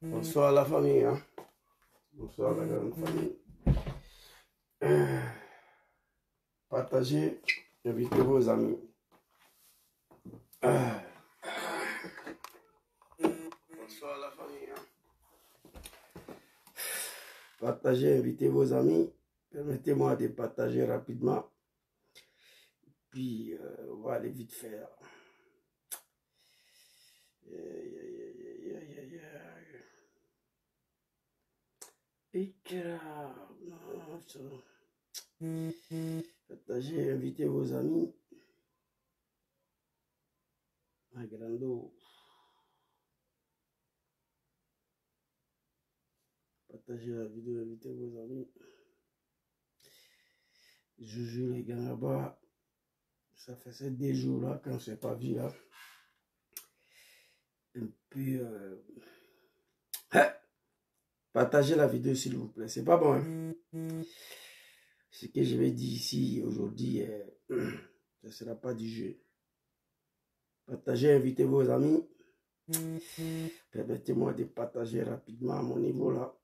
Bonsoir la famille, hein? Bonsoir la grande famille. Partagez, invitez vos amis. Bonsoir la famille, hein? Partagez, invitez vos amis. Permettez-moi de partager rapidement. Puis, on va aller vite faire. Partagez, invitez vos amis. Agrando. Partagez la vidéo, invitez vos amis. Joujou les gars là-bas. Ça fait ces 2 jours là qu'on ne s'est pas vu là. Et puis partagez la vidéo s'il vous plaît. C'est pas bon, hein? Ce que je vais dire ici aujourd'hui, ce ne sera pas du jeu. Partagez, invitez vos amis. Permettez-moi de partager rapidement à mon niveau là.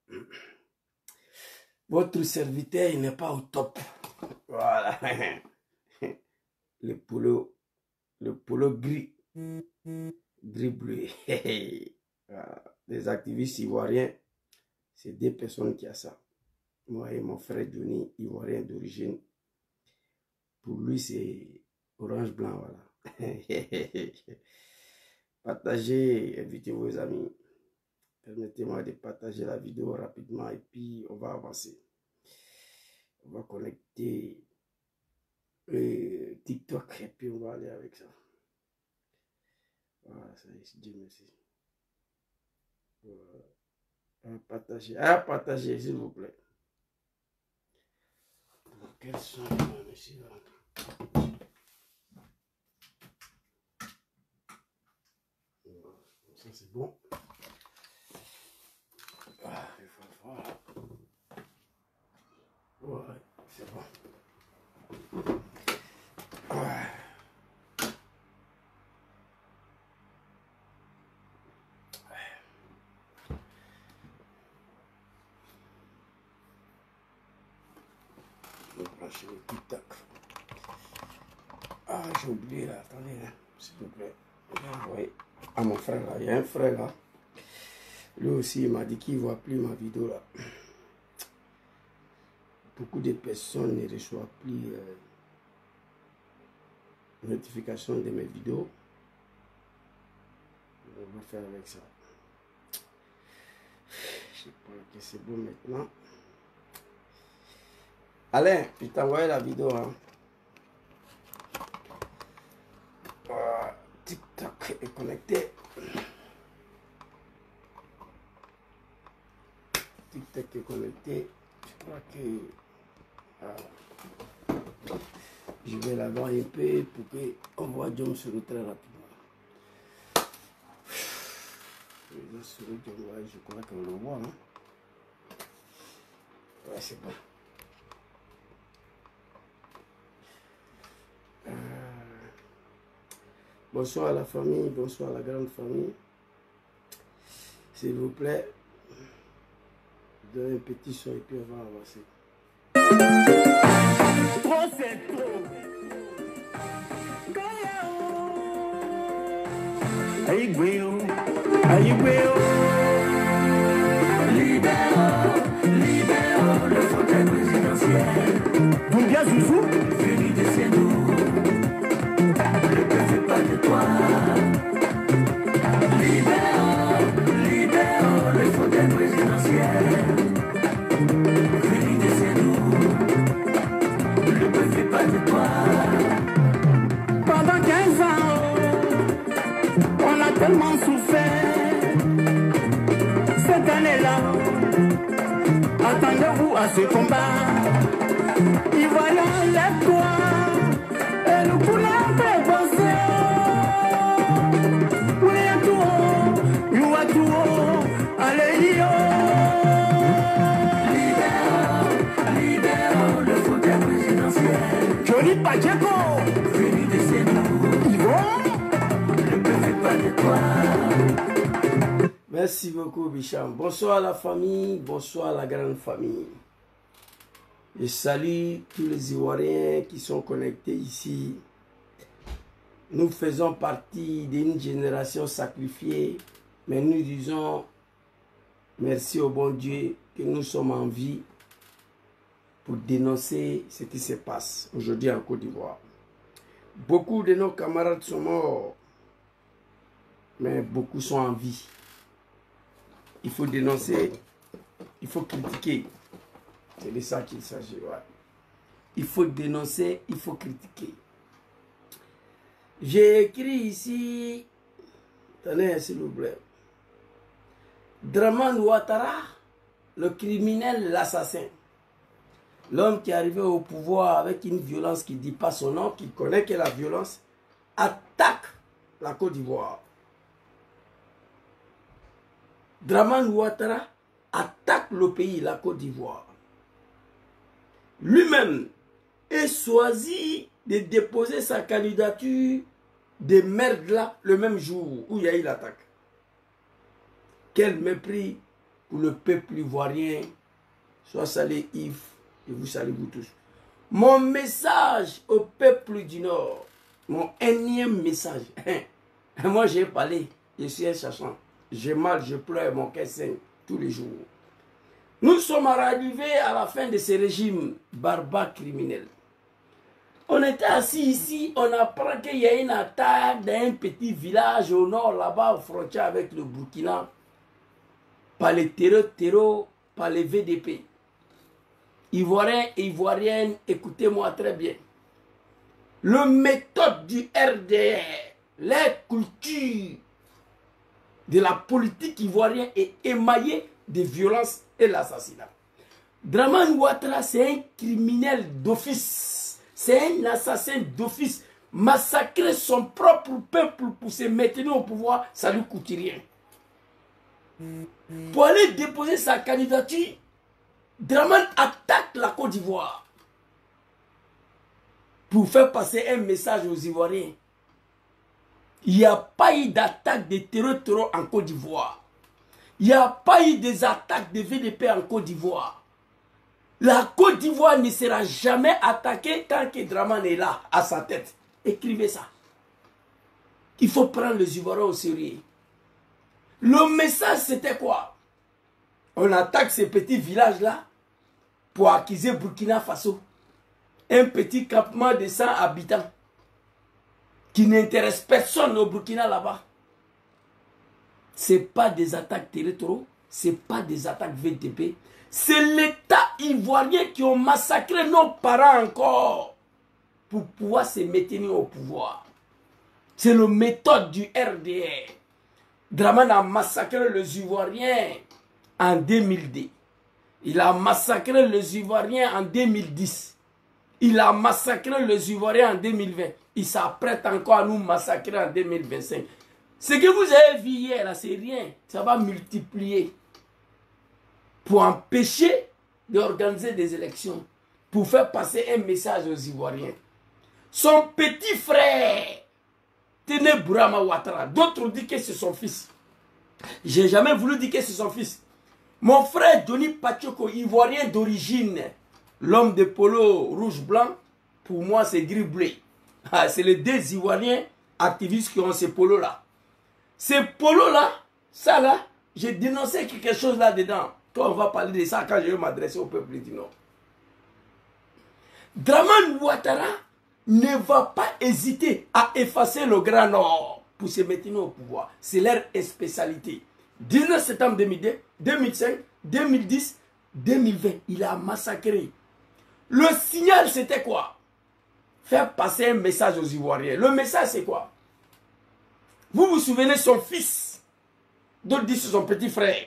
Votre serviteur n'est pas au top. Voilà. Le polo gris. Gris bleu. Les activistes ivoiriens, c'est 2 personnes qui ont ça. Moi et mon frère Johnny, ivoirien d'origine. Pour lui, c'est orange blanc, voilà. Partagez, invitez vos amis. Permettez-moi de partager la vidéo rapidement et puis on va avancer. On va connecter TikTok et puis on va aller avec ça. Voilà, ça y est, Dieu merci. Voilà. Partagez, s'il vous plaît. Quels sont les mains ici là? Ça c'est bon. Ah, il faut voir. Ouais, c'est bon. Ouais. Je vais brancher le TikTok. Ah, j'ai oublié là, attendez là, s'il vous plaît. Oui, à mon frère là, il y a un frère là. Lui aussi, il m'a dit qu'il ne voit plus ma vidéo là. Beaucoup de personnes ne reçoivent plus notification de mes vidéos. On va faire avec ça. Je crois que c'est bon maintenant. Alain, je t'ai envoyé la vidéo. Hein. TikTok est connecté. TikTok est connecté. Je crois que je vais l'avoir un peu pour qu'on voit John sur le très rapidement. Je crois qu'on le voit. Hein? Ouais, c'est bon. Bonsoir à la famille, bonsoir à la grande famille. S'il vous plaît, donnez un petit son et puis on va avancer. Trop c'est trop. Aïe-guéo, aïe-guéo. Libéraux, le fauteuil présidentiel. Doumbia Zouzou, venu de chez nous. Le peuple fait pas de toi. Libéraux, le fauteuil présidentiel. Venu de chez nous. Le peuple fait pas de toi. Pendant 15 ans, on a tellement souffert. Cette année-là, attendez-vous à ce combat. Ivoirien, lève-toi. Et nous coulons des pensées. Oui, à tout haut, nous à tout haut. Allez, yo. Libérons le fauteuil présidentiel. Johnny Pacheco. Venu de Sénat. Yvon. Le peuple pas de toi. Merci beaucoup, Bicham. Bonsoir la famille, bonsoir la grande famille. Je salue tous les Ivoiriens qui sont connectés ici. Nous faisons partie d'une génération sacrifiée, mais nous disons merci au bon Dieu que nous sommes en vie pour dénoncer ce qui se passe aujourd'hui en Côte d'Ivoire. Beaucoup de nos camarades sont morts, mais beaucoup sont en vie. Il faut dénoncer, il faut critiquer. C'est de ça qu'il s'agit. Ouais. Il faut dénoncer, il faut critiquer. J'ai écrit ici, tenez s'il vous plaît, Dramane Ouattara, le criminel, l'assassin. L'homme qui est arrivé au pouvoir avec une violence qui ne dit pas son nom, qui connaît que la violence, attaque la Côte d'Ivoire. Dramane Ouattara attaque le pays, la Côte d'Ivoire. Lui-même est choisi de déposer sa candidature de merde là le même jour où il y a eu l'attaque. Quel mépris pour le peuple ivoirien. Sois salé Yves et vous salue vous tous. Mon message au peuple du Nord, mon énième message. Moi j'ai parlé, je suis un cherchant. J'ai mal, je pleure, mon cœur saigne tous les jours. Nous sommes arrivés à la fin de ce régime barbare criminel. On était assis ici, on apprend qu'il y a une attaque d'un petit village au nord, là-bas, aux frontières avec le Burkina, par les terreaux, par les VDP. Ivoiriens et Ivoiriennes, écoutez-moi très bien. Le méthode du RDR, la culture de la politique ivoirienne est émaillée de violence et l'assassinat. Dramane Ouattara, c'est un criminel d'office. C'est un assassin d'office. Massacrer son propre peuple pour se maintenir au pouvoir, ça ne lui coûte rien. Pour aller déposer sa candidature, Dramane attaque la Côte d'Ivoire pour faire passer un message aux Ivoiriens. Il n'y a pas eu d'attaque de terreur en Côte d'Ivoire. Il n'y a pas eu des attaques de VDP en Côte d'Ivoire. La Côte d'Ivoire ne sera jamais attaquée tant que Dramane est là, à sa tête. Écrivez ça. Il faut prendre les Ivoiriens au sérieux. Le message, c'était quoi? On attaque ces petits villages-là pour accuser Burkina Faso. Un petit campement de 100 habitants qui n'intéresse personne au Burkina là-bas. Ce n'est pas des attaques territoriales, ce n'est pas des attaques VDP. C'est l'État ivoirien qui a massacré nos parents encore pour pouvoir se maintenir au pouvoir. C'est la méthode du RDR. Dramane a massacré les Ivoiriens en 2002. Il a massacré les Ivoiriens en 2010. Il a massacré les Ivoiriens en 2020. Il s'apprête encore à nous massacrer en 2025. Ce que vous avez vu hier, c'est rien. Ça va multiplier. Pour empêcher d'organiser des élections. Pour faire passer un message aux Ivoiriens. Son petit frère, Téné Bourama Ouattara. D'autres disent que c'est son fils. Je n'ai jamais voulu dire que c'est son fils. Mon frère Johnny Pacheco, Ivoirien d'origine. L'homme de polo rouge-blanc, pour moi c'est gris-bleu. C'est les deux Ivoiriens activistes qui ont ces polos-là. Ces polos-là, ça là, j'ai dénoncé quelque chose là-dedans. Quand on va parler de ça, quand je vais m'adresser au peuple du Nord. Dramane Ouattara ne va pas hésiter à effacer le Grand Nord pour se maintenir au pouvoir. C'est leur spécialité. 19 septembre 2002, 2005, 2010, 2020, il a massacré. Le signal, c'était quoi? Faire passer un message aux Ivoiriens. Le message, c'est quoi? Vous vous souvenez, son fils, d'autres disent son petit frère.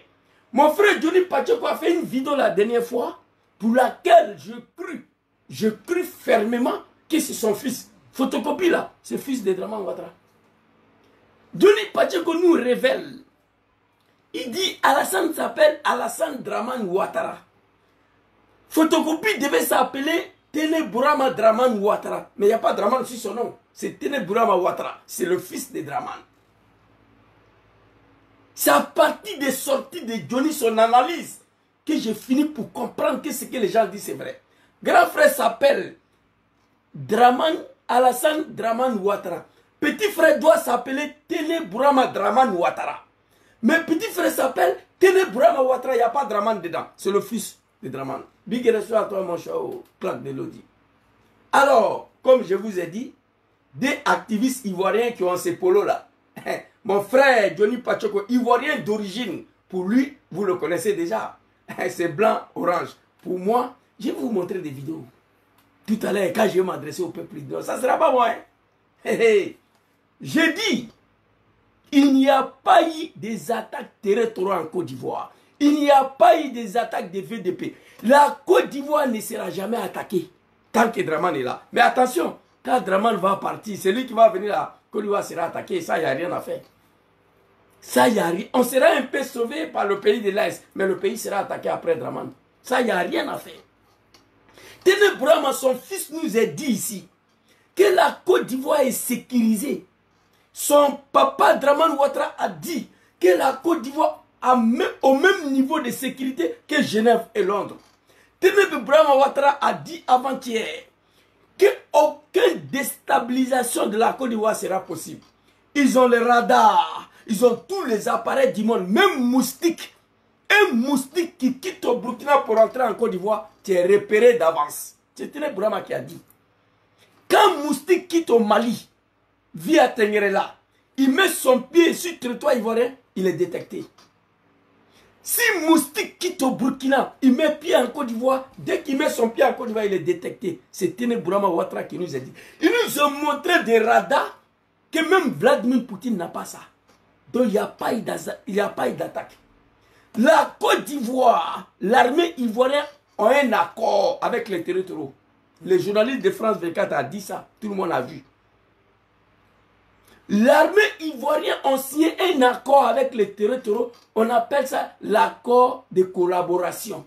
Mon frère Johnny Pacheco a fait une vidéo la dernière fois pour laquelle je crus. je crus fermement que c'est son fils. Photocopie là, c'est le fils de Dramane Ouattara. Johnny Pacheco nous révèle. Il dit Alassane s'appelle Alassane Dramane Ouattara. Photocopie devait s'appeler Tene Bourama Dramane Ouattara. Mais il n'y a pas Dramane sur son nom. C'est Tene Bourama Ouattara. C'est le fils de Dramane. C'est à partir des sorties de Johnny, son analyse, que j'ai fini pour comprendre que ce que les gens disent c'est vrai. Grand frère s'appelle Alassane Dramane Ouattara. Petit frère doit s'appeler Tene Bourama Dramane Ouattara. Mais petit frère s'appelle Tene Bourama Ouattara. Il n'y a pas Dramane dedans. C'est le fils de Dramane. Big respect à toi mon cher Claude Mélodie. Alors, comme je vous ai dit, des activistes ivoiriens qui ont ces polos là. Mon frère Johnny Pacheco, ivoirien d'origine. Pour lui, vous le connaissez déjà. C'est blanc, orange. Pour moi, je vais vous montrer des vidéos. Tout à l'heure, quand je vais m'adresser au peuple ivoirien, ça ne sera pas moi. J'ai dit, il n'y a pas eu des attaques territoriales en Côte d'Ivoire. Il n'y a pas eu des attaques de VDP. La Côte d'Ivoire ne sera jamais attaquée tant que Dramane est là. Mais attention, quand Dramane va partir, celui qui va venir à Côte d'Ivoire sera attaqué. Ça, il n'y a rien à faire. Ça, il n'y a rien. On sera un peu sauvé par le pays de l'Est, mais le pays sera attaqué après Dramane. Ça, il n'y a rien à faire. Tene Bourama, son fils, nous a dit ici que la Côte d'Ivoire est sécurisée. Son papa Dramane Ouattara a dit que la Côte d'Ivoire est au même niveau de sécurité que Genève et Londres. Tene Bourama Ouattara a dit avant-hier qu'aucune déstabilisation de la Côte d'Ivoire sera possible. Ils ont les radars, ils ont tous les appareils du monde, même moustique. Un moustique qui quitte au Burkina pour entrer en Côte d'Ivoire, tu es repéré d'avance. C'est Tene Bourama qui a dit. Quand moustique quitte au Mali, via Tengerela, il met son pied sur le territoire ivoirien, il est détecté. Si moustique quitte au Burkina, il met pied en Côte d'Ivoire, dès qu'il met son pied en Côte d'Ivoire, il est détecté. C'est Tene Bourama Ouattara qui nous a dit. Il nous a montré des radars que même Vladimir Poutine n'a pas ça. Donc il n'y a pas eu d'attaque. La Côte d'Ivoire, l'armée ivoirienne a un accord avec les territoriaux. Les journalistes de France 24 ont dit ça, tout le monde a vu. L'armée ivoirienne a signé un accord avec les territoriaux, on appelle ça l'accord de collaboration.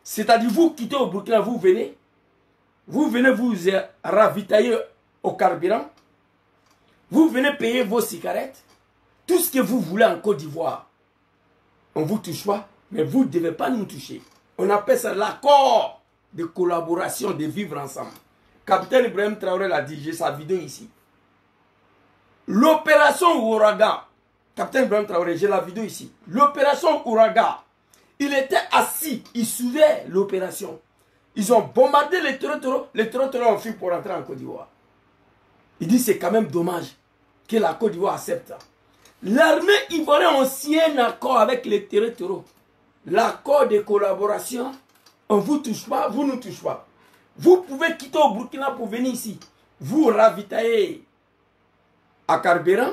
C'est-à-dire vous quittez au Burkina, vous venez vous ravitailler au carburant, vous venez payer vos cigarettes, tout ce que vous voulez en Côte d'Ivoire. On ne vous touche pas, mais vous ne devez pas nous toucher. On appelle ça l'accord de collaboration, de vivre ensemble. Capitaine Ibrahim Traoré l'a dit, j'ai sa vidéo ici. L'opération Ouragan, Capitaine Ibrahim Traoré, j'ai la vidéo ici. L'opération Ouragan, il était assis, il suivait l'opération. Ils ont bombardé les territoires ont fui pour rentrer en Côte d'Ivoire. Il dit c'est quand même dommage que la Côte d'Ivoire accepte ça. L'armée ivoirienne a signé un accord avec les territoriaux. L'accord de collaboration, on ne vous touche pas, vous ne nous touchez pas. Vous pouvez quitter au Burkina pour venir ici. Vous ravitaillez à carburant,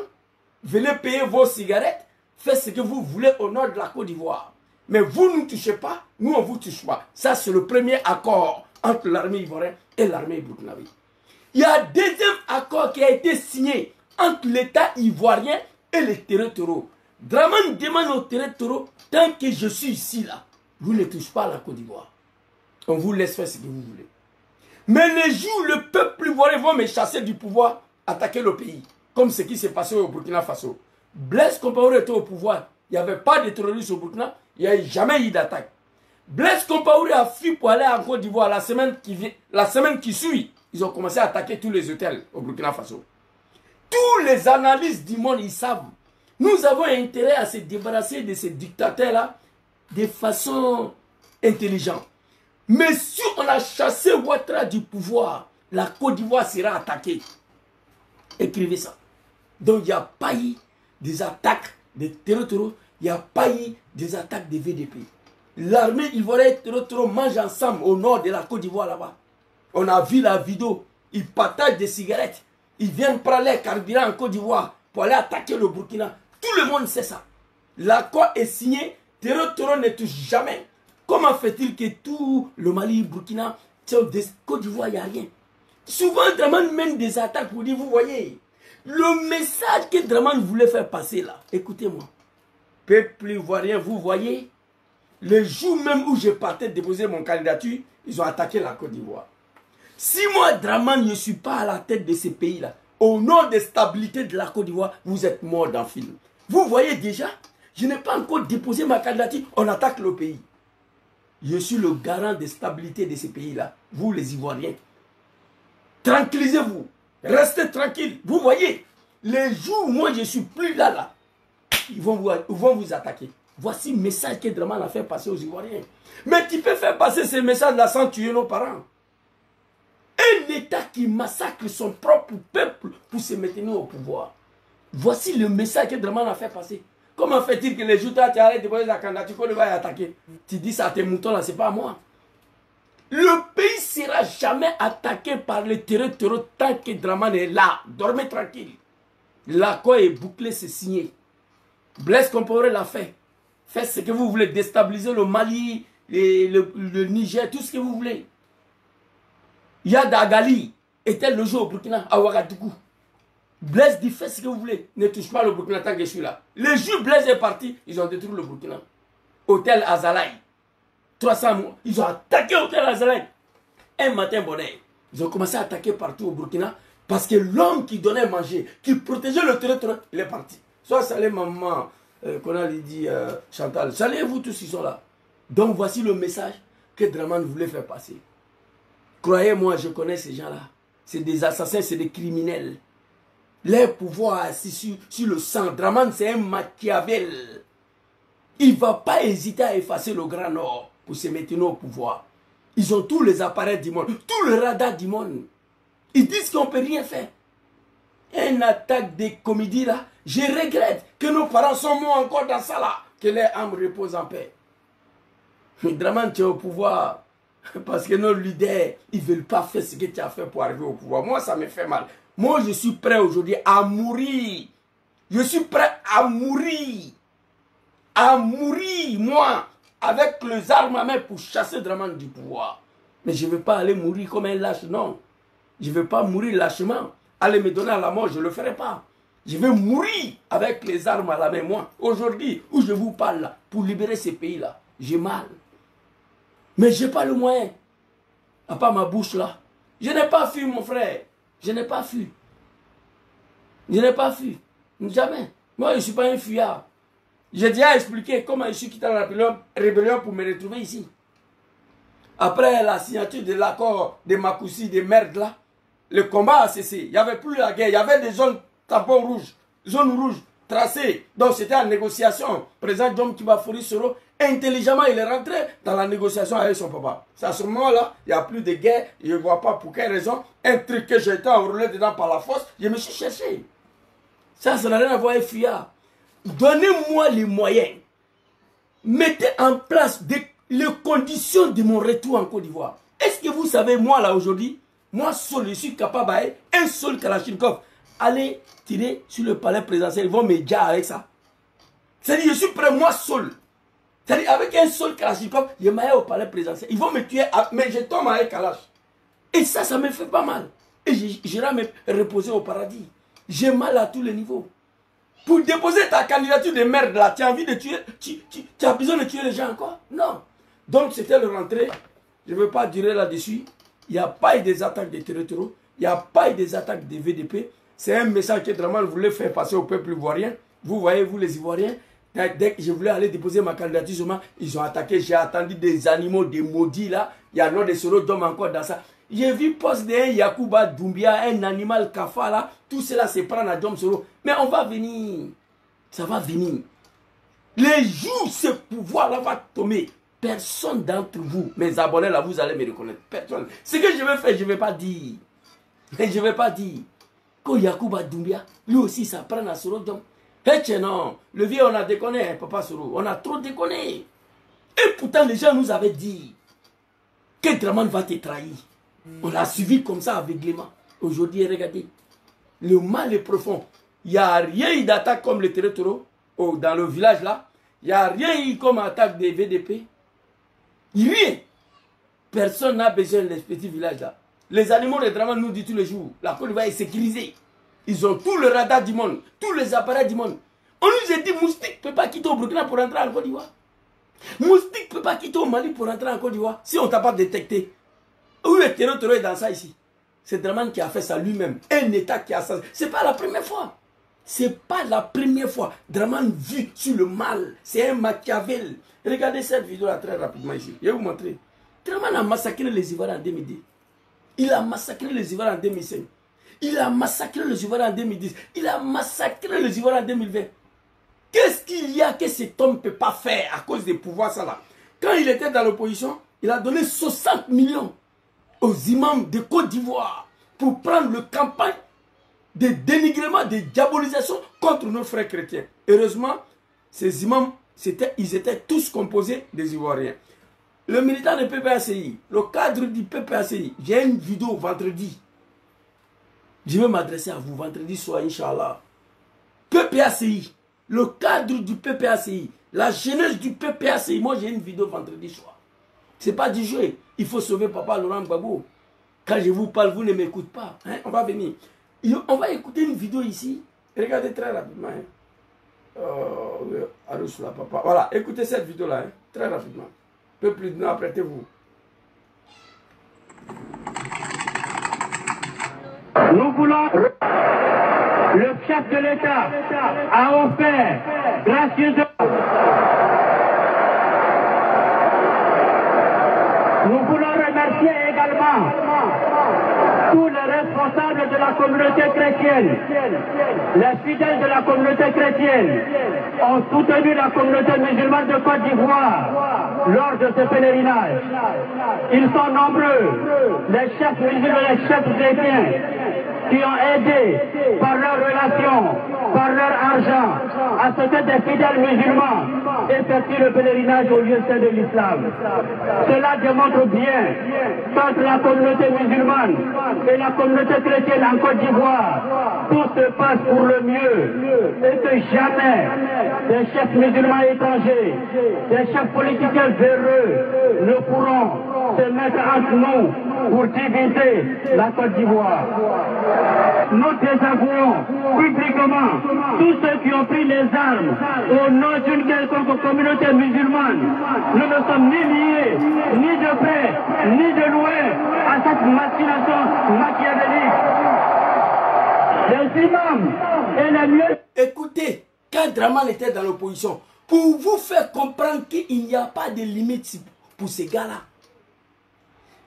venez payer vos cigarettes, faites ce que vous voulez au nord de la Côte d'Ivoire. Mais vous ne nous touchez pas, nous on ne vous touche pas. Ça c'est le premier accord entre l'armée ivoirienne et l'armée burkinabé. Il y a un deuxième accord qui a été signé entre l'État ivoirien et les territoriaux. Dramane demande aux territoriaux, tant que je suis ici là, vous ne touchez pas à la Côte d'Ivoire. On vous laisse faire ce que vous voulez. Mais les jours où le peuple ivoirien va me chasser du pouvoir, attaquer le pays, comme ce qui s'est passé au Burkina Faso. Blaise Compaoré était au pouvoir, il n'y avait pas de terroristes au Burkina, il n'y a jamais eu d'attaque. Blaise Compaoré a fui pour aller en Côte d'Ivoire la semaine qui suit. Ils ont commencé à attaquer tous les hôtels au Burkina Faso. Tous les analystes du monde, ils savent. Nous avons intérêt à se débarrasser de ces dictateurs-là de façon intelligente. Mais si on a chassé Ouattara du pouvoir, la Côte d'Ivoire sera attaquée. Écrivez ça. Donc il n'y a pas eu des attaques des territoriaux, il n'y a pas eu des attaques des VDP. L'armée ivoirienne et les territoriaux mangent ensemble au nord de la Côte d'Ivoire là-bas. On a vu la vidéo, ils partagent des cigarettes, ils viennent prendre les carburants en Côte d'Ivoire pour aller attaquer le Burkina. Tout le monde sait ça. L'accord est signé, territoriaux ne touchent jamais. Comment fait-il que tout le Mali, Burkina, Côte d'Ivoire, il n'y a rien. Souvent, Dramane mène des attaques pour dire, vous voyez, le message que Dramane voulait faire passer là, écoutez-moi. Peuple ivoirien, vous voyez, le jour même où je partais déposer mon candidature, ils ont attaqué la Côte d'Ivoire. Si moi, Dramane, je ne suis pas à la tête de ces pays-là, au nom de stabilité de la Côte d'Ivoire, vous êtes mort dans le film. Vous voyez déjà, je n'ai pas encore déposé ma candidature, on attaque le pays. Je suis le garant de stabilité de ces pays-là, vous les Ivoiriens. Tranquillisez-vous, restez tranquille. Vous voyez, les jours où moi je ne suis plus là, ils vont vous attaquer. Voici le message que Dramane a fait passer aux Ivoiriens. Mais tu peux faire passer ce message-là sans tuer nos parents. Un État qui massacre son propre peuple pour se maintenir au pouvoir. Voici le message que Dramane a fait passer. Comment fait-il que les Joutas tu arrêtes de poser la candidature qu'on va y attaquer? Tu dis ça à tes moutons là, c'est pas à moi. Le pays ne sera jamais attaqué par les terroristes tant que Dramane est là. Dormez tranquille. L'accord est bouclé, c'est signé. Blaise Compaoré l'a fait. Faites ce que vous voulez, déstabiliser le Mali, le Niger, tout ce que vous voulez. Yad Agali était logé au Burkina, à Ouagadougou. Blaise dit faites ce que vous voulez, ne touche pas le Burkina tant que je suis là. Le jour Blaise est parti, ils ont détruit le Burkina. Hôtel Azalaï. 300 mois. Ils ont attaqué Hôtel Azalaï. Un matin, bonheur. Ils ont commencé à attaquer partout au Burkina parce que l'homme qui donnait à manger, qui protégeait le territoire, il est parti. Soit salut maman, qu'on a dit Chantal. Saluez-vous tous, ils sont là. Donc voici le message que Dramane voulait faire passer. Croyez-moi, je connais ces gens-là. C'est des assassins, c'est des criminels. Leur pouvoir assis sur le sang. Dramane, c'est un Machiavel. Il ne va pas hésiter à effacer le Grand Nord pour se maintenir au pouvoir. Ils ont tous les appareils du monde, tout le radar du monde. Ils disent qu'on ne peut rien faire. Une attaque des comédies là, je regrette que nos parents sont morts encore dans ça là. Que leur âme repose en paix. Mais Dramane, tu es au pouvoir. Parce que nos leaders, ils ne veulent pas faire ce que tu as fait pour arriver au pouvoir. Moi, ça me fait mal. Moi, je suis prêt aujourd'hui à mourir. Je suis prêt à mourir. À mourir, moi, avec les armes à main pour chasser Dramane du pouvoir. Mais je ne veux pas aller mourir comme un lâche, non. Je ne veux pas mourir lâchement. Allez me donner à la mort, je ne le ferai pas. Je vais mourir avec les armes à la main, moi. Aujourd'hui, où je vous parle là, pour libérer ces pays-là, j'ai mal. Mais je n'ai pas le moyen. À part ma bouche là. Je n'ai pas fui, mon frère. Je n'ai pas fui. Je n'ai pas fui. Jamais. Moi, je ne suis pas un fuyard. J'ai déjà expliqué comment je suis quitté la rébellion pour me retrouver ici. Après la signature de l'accord de Makoussi, de merde là, le combat a cessé. Il n'y avait plus la guerre. Il y avait des zones tampons rouges, zones rouges tracées. Donc c'était en négociation. Président Dom Kibafori Soro, intelligemment, il est rentré dans la négociation avec son papa. C'est à ce moment-là, il n'y a plus de guerre. Je ne vois pas pour quelle raison. Un truc que j'ai été enroulé dedans par la force, je me suis cherché. Ça n'a rien à voir avec fuyard. Donnez-moi les moyens. Mettez en place les conditions de mon retour en Côte d'Ivoire. Est-ce que vous savez, moi là aujourd'hui, moi seul, je suis capable d'aller un seul Kalachnikov, aller tirer sur le palais présidentiel. Ils vont me dire avec ça. C'est-à-dire, je suis prêt, moi seul. C'est-à-dire, avec un seul Kalachnikov, je m'aille au palais présidentiel. Ils vont me tuer, mais je tombe avec Kalash. Et ça me fait pas mal. Et j'irai me reposer au paradis. J'ai mal à tous les niveaux. Pour déposer ta candidature de merde là, tu as envie de tuer, tu as besoin de tuer les gens encore? Non. Donc c'était le rentrée. Je ne veux pas durer là-dessus. Il n'y a pas eu des attaques des territoires. Il n'y a pas eu des attaques des VDP. C'est un message que Dramane voulait faire passer au peuple ivoirien. Vous voyez, vous les Ivoiriens, dès que je voulais aller déposer ma candidature, seulement, ils ont attaqué. J'ai attendu des animaux, des maudits là. Il y a des soros d'hommes encore dans ça. J'ai vu poste de Yacouba Doumbia, un animal kafa là. Tout cela se prend à Dom Soro. Mais on va venir. Ça va venir. Les jours ce pouvoir-là va tomber. Personne d'entre vous, mes abonnés là, vous allez me reconnaître. Personne. Ce que je vais faire, je ne vais pas dire. Et je ne vais pas dire. Quand Yacouba Doumbia, lui aussi, ça prend à Soro Dom. Et non, le vieux, on a déconné, hein, Papa Soro. On a trop déconné. Et pourtant, les gens nous avaient dit que Dramane va te trahir. On l'a suivi comme ça aveuglément. Aujourd'hui, regardez. Le mal est profond. Il n'y a rien eu d'attaque comme le territoire dans le village là. Il n'y a rien eu comme attaque des VDP. Rien. Personne n'a besoin de ces petits villages là. Les animaux de Dramane nous disent tous les jours, la Côte d'Ivoire est sécurisée. Ils ont tout le radar du monde, tous les appareils du monde. On nous a dit, Moustique ne peut pas quitter au Burkina pour rentrer en Côte d'Ivoire. Moustique ne peut pas quitter au Mali pour rentrer en Côte d'Ivoire si on ne t'a pas détecté. Où le terreau est dans ça ici? C'est Dramane qui a fait ça lui-même. Un État qui a ça. Ce n'est pas la première fois. Ce n'est pas la première fois. Dramane vit sur le mal. C'est un Machiavel. Regardez cette vidéo-là très rapidement ici. Je vais vous montrer. Dramane a massacré les Ivoiriens en 2010. Il a massacré les Ivoiriens en 2005. Il a massacré les Ivoiriens en 2010. Il a massacré les Ivoiriens en 2020. Qu'est-ce qu'il y a que cet homme ne peut pas faire à cause des pouvoirs, ça là? Quand il était dans l'opposition, il a donné 60 millions aux imams de Côte d'Ivoire pour prendre le campagne de dénigrement, de diabolisation contre nos frères chrétiens. Heureusement, ces imams, ils étaient tous composés des Ivoiriens. Le militant de PPACI, le cadre du PPACI, j'ai une vidéo vendredi. Je vais m'adresser à vous vendredi soir, Inch'Allah. PPACI, le cadre du PPACI, la jeunesse du PPACI. Moi, j'ai une vidéo vendredi soir. Ce n'est pas du jeu. Il faut sauver Papa Laurent Gbagbo. Quand je vous parle, vous ne m'écoutez pas. Hein? On va venir. On va écouter une vidéo ici. Regardez très rapidement. Hein? Papa. Voilà, écoutez cette vidéo-là. Hein? Très rapidement. Un peu plus de temps, apprêtez-vous. Nous voulons... Le chef de l'État a offert gracieusement... Nous voulons remercier également tous les responsables de la communauté chrétienne. Les fidèles de la communauté chrétienne ont soutenu la communauté musulmane de Côte d'Ivoire lors de ce pèlerinage. Ils sont nombreux, les chefs musulmans, les chefs chrétiens, qui ont aidé par leurs relations, par leur argent, à ce que des fidèles musulmans effectuent le pèlerinage au lieu saint de l'islam. Cela démontre bien qu'entre la communauté musulmane et la communauté chrétienne en Côte d'Ivoire, tout se passe pour le mieux et que jamais des chefs musulmans étrangers, des chefs politiciens véreux ne pourront se mettre entre nous pour diviser la Côte d'Ivoire. Nous désavouons publiquement tous ceux qui ont pris les armes au nom d'une quelconque communauté musulmane. Nous ne sommes ni liés, ni de près, ni de loin à cette machination machiavélique. Les imams et les mieux... Écoutez, quand Dramane était dans l'opposition, pour vous faire comprendre qu'il n'y a pas de limite pour ces gars-là.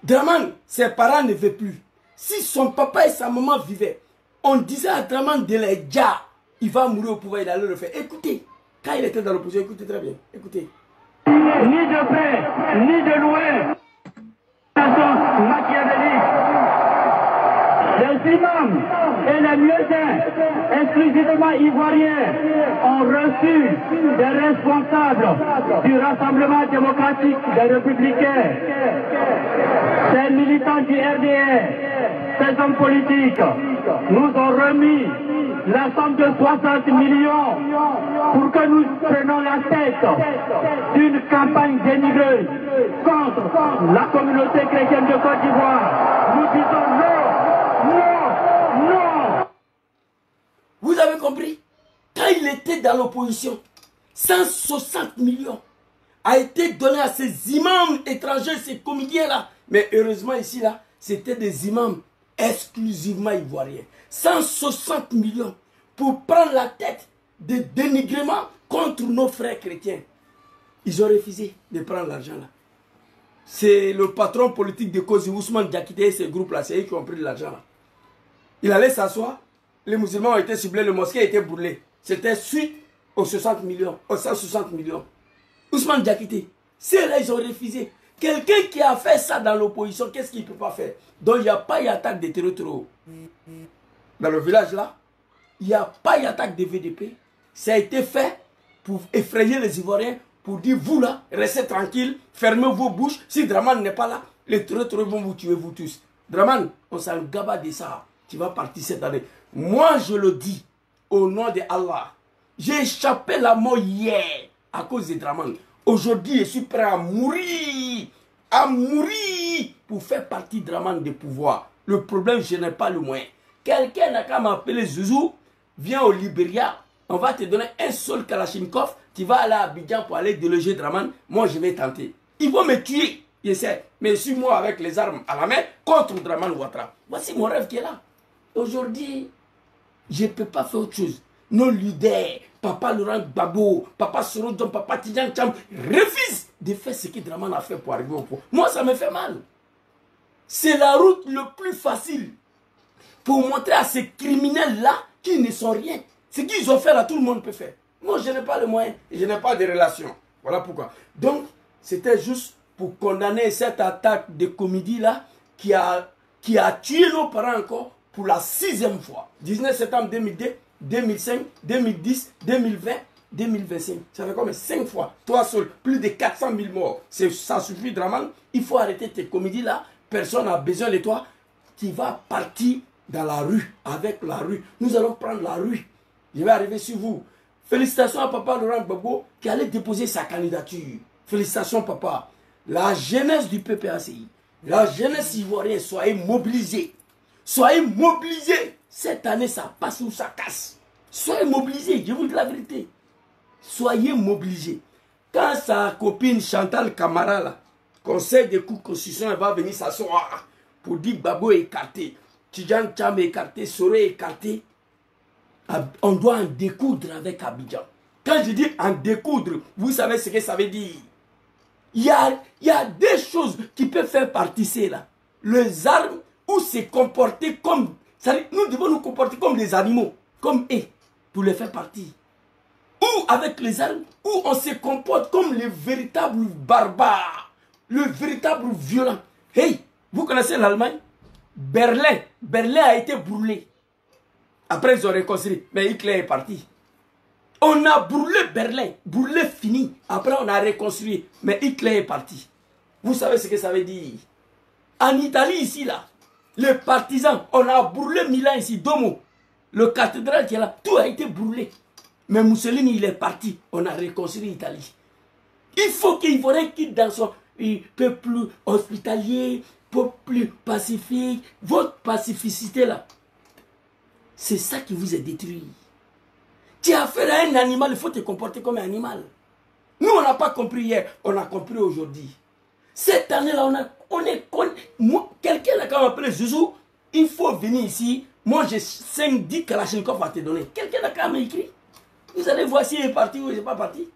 Dramane, ses parents ne veulent plus. Si son papa et sa maman vivaient, on disait à Dramane de les dire, il va mourir au pouvoir, il allait le faire. Écoutez, quand il était dans l'opposition, écoutez très bien, écoutez. Ni de près, ni de loin, machiavélique. Les imams et les mieux-diens, exclusivement ivoiriens, ont reçu des responsables du Rassemblement démocratique des républicains, ces militants du RDR, ces hommes politiques, nous ont remis la somme de 60 millions pour que nous prenions la tête d'une campagne dénigreuse contre la communauté chrétienne de Côte d'Ivoire. Nous disons non, non, non. Vous avez compris? Quand il était dans l'opposition, 160 millions a été donné à ces imams étrangers, ces comédiens-là. Mais heureusement ici, là, c'était des imams exclusivement ivoiriens. 160 millions pour prendre la tête de dénigrement contre nos frères chrétiens. Ils ont refusé de prendre l'argent là. C'est le patron politique de Kosi, Ousmane Diakité et ces groupes-là, c'est eux qui ont pris de l'argent là. Il allait s'asseoir, les musulmans ont été ciblés, le mosquée a été brûlé. C'était suite aux 60 millions, aux 160 millions. Ousmane Diakité, ceux-là, ils ont refusé. Quelqu'un qui a fait ça dans l'opposition, qu'est-ce qu'il ne peut pas faire? Donc il n'y a pas d'attaque de terreau. Dans le village là, il n'y a pas d'attaque de VDP. Ça a été fait pour effrayer les Ivoiriens, pour dire vous là, restez tranquille, fermez vos bouches. Si Dramane n'est pas là, les terreaux vont vous tuer vous tous. Dramane, on s'en gaba de ça. Tu vas partir cette année. Moi je le dis, au nom de Allah, j'ai échappé la mort hier à cause de Dramane. Aujourd'hui je suis prêt à mourir à mourir pour faire partie Dramane de pouvoir. Le problème, je n'ai pas le moyen. Quelqu'un n'a qu'à m'appeler Zouzou, viens au Libéria, on va te donner un seul Kalachnikov, tu vas aller à Abidjan pour aller déloger Dramane, moi je vais tenter. Ils vont me tuer, je sais, mais suis-moi avec les armes à la main contre Dramane Ouattara. Voici mon rêve qui est là. Aujourd'hui, je ne peux pas faire autre chose. Nos leaders, Papa Laurent Gbagbo, Papa Sorodjon, Papa Tidjane Tcham, refusent de faire ce que Dramane a fait pour arriver au pouvoir. Moi, ça me fait mal. C'est la route le plus facile pour montrer à ces criminels-là qu'ils ne sont rien. Ce qu'ils ont fait là, tout le monde peut faire. Moi, je n'ai pas le moyen et je n'ai pas de relation. Voilà pourquoi. Donc, c'était juste pour condamner cette attaque de comédie-là qui a tué nos parents encore pour la 6e fois. 19 septembre 2002, 2005, 2010, 2020, 2025. Ça fait combien? 5 fois. Toi seul, plus de 400 000 morts. Ça suffit, Dramane. Il faut arrêter tes comédies-là. Personne n'a besoin de toi. Tu vas partir dans la rue, avec la rue. Nous allons prendre la rue. Je vais arriver sur vous. Félicitations à Papa Laurent Gbagbo qui allait déposer sa candidature. Félicitations, papa. La jeunesse du PPACI, la jeunesse ivoirienne, soyez mobilisés. Soyez mobilisés. Cette année, ça passe ou ça casse. Soyez mobilisés, je vous dis la vérité. Soyez mobilisés. Quand sa copine Chantal Camara, là, conseil de cours constitution, elle va venir s'asseoir pour dire Gbagbo est écarté, Tidjane Tcham est écarté, Soro est écarté, on doit en découdre avec Abidjan. Quand je dis en découdre, vous savez ce que ça veut dire. Il y a des choses qui peuvent faire partie là. Les armes ou se comporter comme... Nous devons nous comporter comme des animaux, comme eux, pour les faire partie. Ou avec les armes, ou on se comporte comme les véritables barbares, le véritable violent. Hey, vous connaissez l'Allemagne? Berlin a été brûlé. Après, ils ont reconstruit, mais Hitler est parti. On a brûlé Berlin, brûlé fini. Après, on a reconstruit, mais Hitler est parti. Vous savez ce que ça veut dire? En Italie, ici, là, les partisans, on a brûlé Milan ici, Domo. Le cathédrale qui est là, tout a été brûlé. Mais Mussolini, il est parti. On a reconstruit l'Italie. Il faut qu'il quitte dans son peuple hospitalier, peuple pacifique. Votre pacificité, là, c'est ça qui vous est détruit. Tu as affaire à un animal, il faut te comporter comme un animal. Nous, on n'a pas compris hier, on a compris aujourd'hui. Cette année-là, quelqu'un a quand même appelé Zouzou, il faut venir ici. Moi, j'ai 5-10 Kalachnikov à te donner. Quelqu'un a quand même écrit. Vous allez voir s'il est parti ou il n'est pas parti.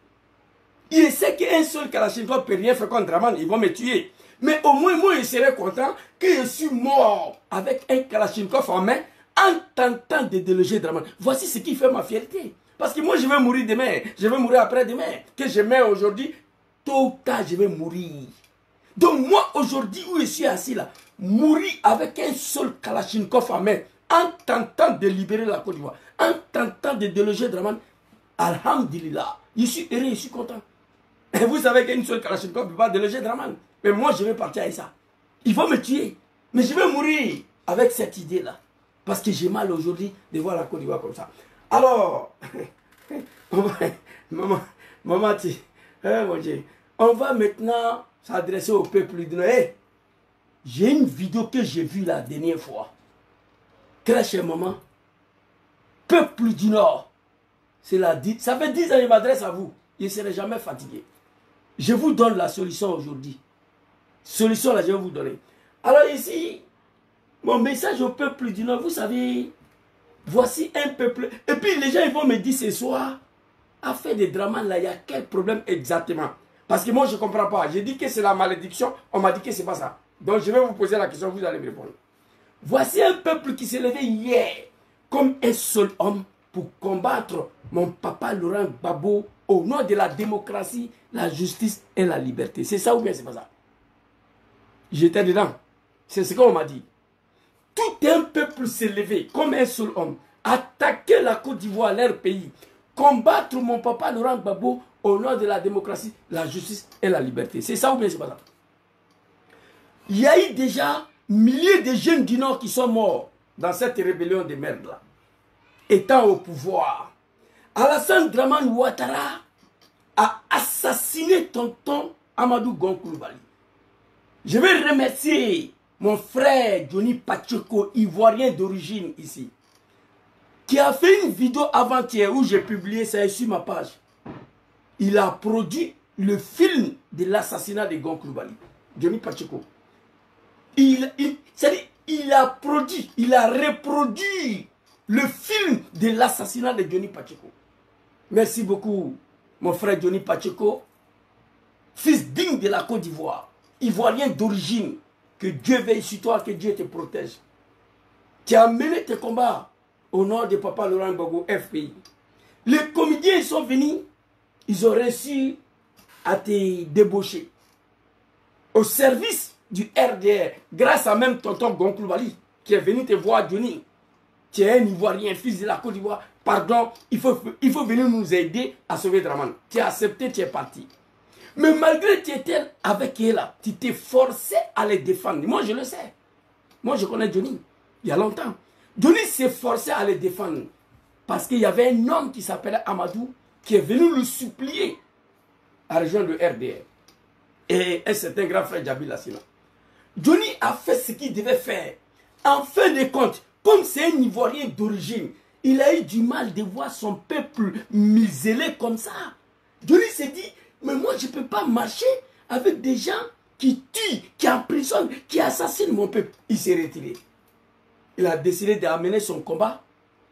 Il sait qu'un seul Kalachnikov ne peut rien faire contre Dramane, ils vont me tuer. Mais au moins, moi, je serais content que je suis mort avec un Kalachnikov en main, en tentant de déloger Dramane. Voici ce qui fait ma fierté. Parce que moi, je vais mourir demain. Je vais mourir après-demain. Que je meurs aujourd'hui, tôt ou tard, je vais mourir. Donc moi, aujourd'hui, où je suis assis là, mourir avec un seul Kalachnikov en main, en tentant de libérer la Côte d'Ivoire, en tentant de déloger Dramane, alhamdulillah, je suis heureux, je suis content. Et vous savez qu'une seule Kalachnikov ne peut pas déloger Dramane. Mais moi, je vais partir avec ça. Ils vont me tuer. Mais je vais mourir avec cette idée-là. Parce que j'ai mal aujourd'hui de voir la Côte d'Ivoire comme ça. Alors, maman, mon Dieu, on va maintenant s'adresser au peuple du Nord. Hey, j'ai une vidéo que j'ai vue la dernière fois. Très chère maman, peuple du Nord, ça fait 10 ans que je m'adresse à vous. Je ne serai jamais fatigué. Je vous donne la solution aujourd'hui. Solution là, je vais vous donner. Alors ici, mon message au peuple du Nord, vous savez, voici un peuple. Et puis les gens ils vont me dire ce soir, affaire de Dramane là, il y a quel problème exactement? Parce que moi je ne comprends pas. J'ai dit que c'est la malédiction, on m'a dit que ce n'est pas ça. Donc je vais vous poser la question, vous allez me répondre. Voici un peuple qui s'est levé hier comme un seul homme pour combattre mon papa Laurent Gbagbo au nom de la démocratie, la justice et la liberté. C'est ça ou bien c'est pas ça? J'étais dedans. C'est ce qu'on m'a dit. Tout un peuple s'est levé comme un seul homme, attaquer la Côte d'Ivoire, leur pays, combattre mon papa Laurent Gbagbo au nom de la démocratie, la justice et la liberté. C'est ça ou bien c'est pas ça? Il y a eu déjà milliers de jeunes du Nord qui sont morts dans cette rébellion de merde là. Étant au pouvoir, Alassane Dramane Ouattara a assassiné tonton Amadou Gon Coulibaly. Je vais remercier mon frère Johnny Pacheco, ivoirien d'origine ici, qui a fait une vidéo avant-hier où j'ai publié ça sur ma page. Il a produit le film de l'assassinat de Gon Coulibaly. Johnny Pacheco. Il a produit, il a reproduit le film de l'assassinat de Johnny Pacheco. Merci beaucoup, mon frère Johnny Pacheco, fils digne de la Côte d'Ivoire, ivoirien d'origine. Que Dieu veille sur toi, que Dieu te protège. Tu as mené tes combats au nom de Papa Laurent Gbagbo, FPI. Les comédiens sont venus, ils ont réussi à te débaucher. Au service du RDR, grâce à même tonton Gon Coulibaly, qui est venu te voir, Johnny. Tu es un Ivoirien, fils de la Côte d'Ivoire. Pardon, il faut venir nous aider à sauver Draman. Tu as accepté, tu es parti. Mais malgré que tu étais avec elle, tu t'es forcé à les défendre. Moi, je le sais. Moi, je connais Johnny. Il y a longtemps. Johnny s'est forcé à les défendre. Parce qu'il y avait un homme qui s'appelait Amadou, qui est venu le supplier à rejoindre le RDR. Et un certain grand frère Djabil Lassina. Johnny a fait ce qu'il devait faire. En fin de compte, comme c'est un Ivoirien d'origine, il a eu du mal de voir son peuple muselé comme ça. Johnny s'est dit, mais moi, je ne peux pas marcher avec des gens qui tuent, qui emprisonnent, qui assassinent mon peuple. Il s'est retiré. Il a décidé d'amener son combat,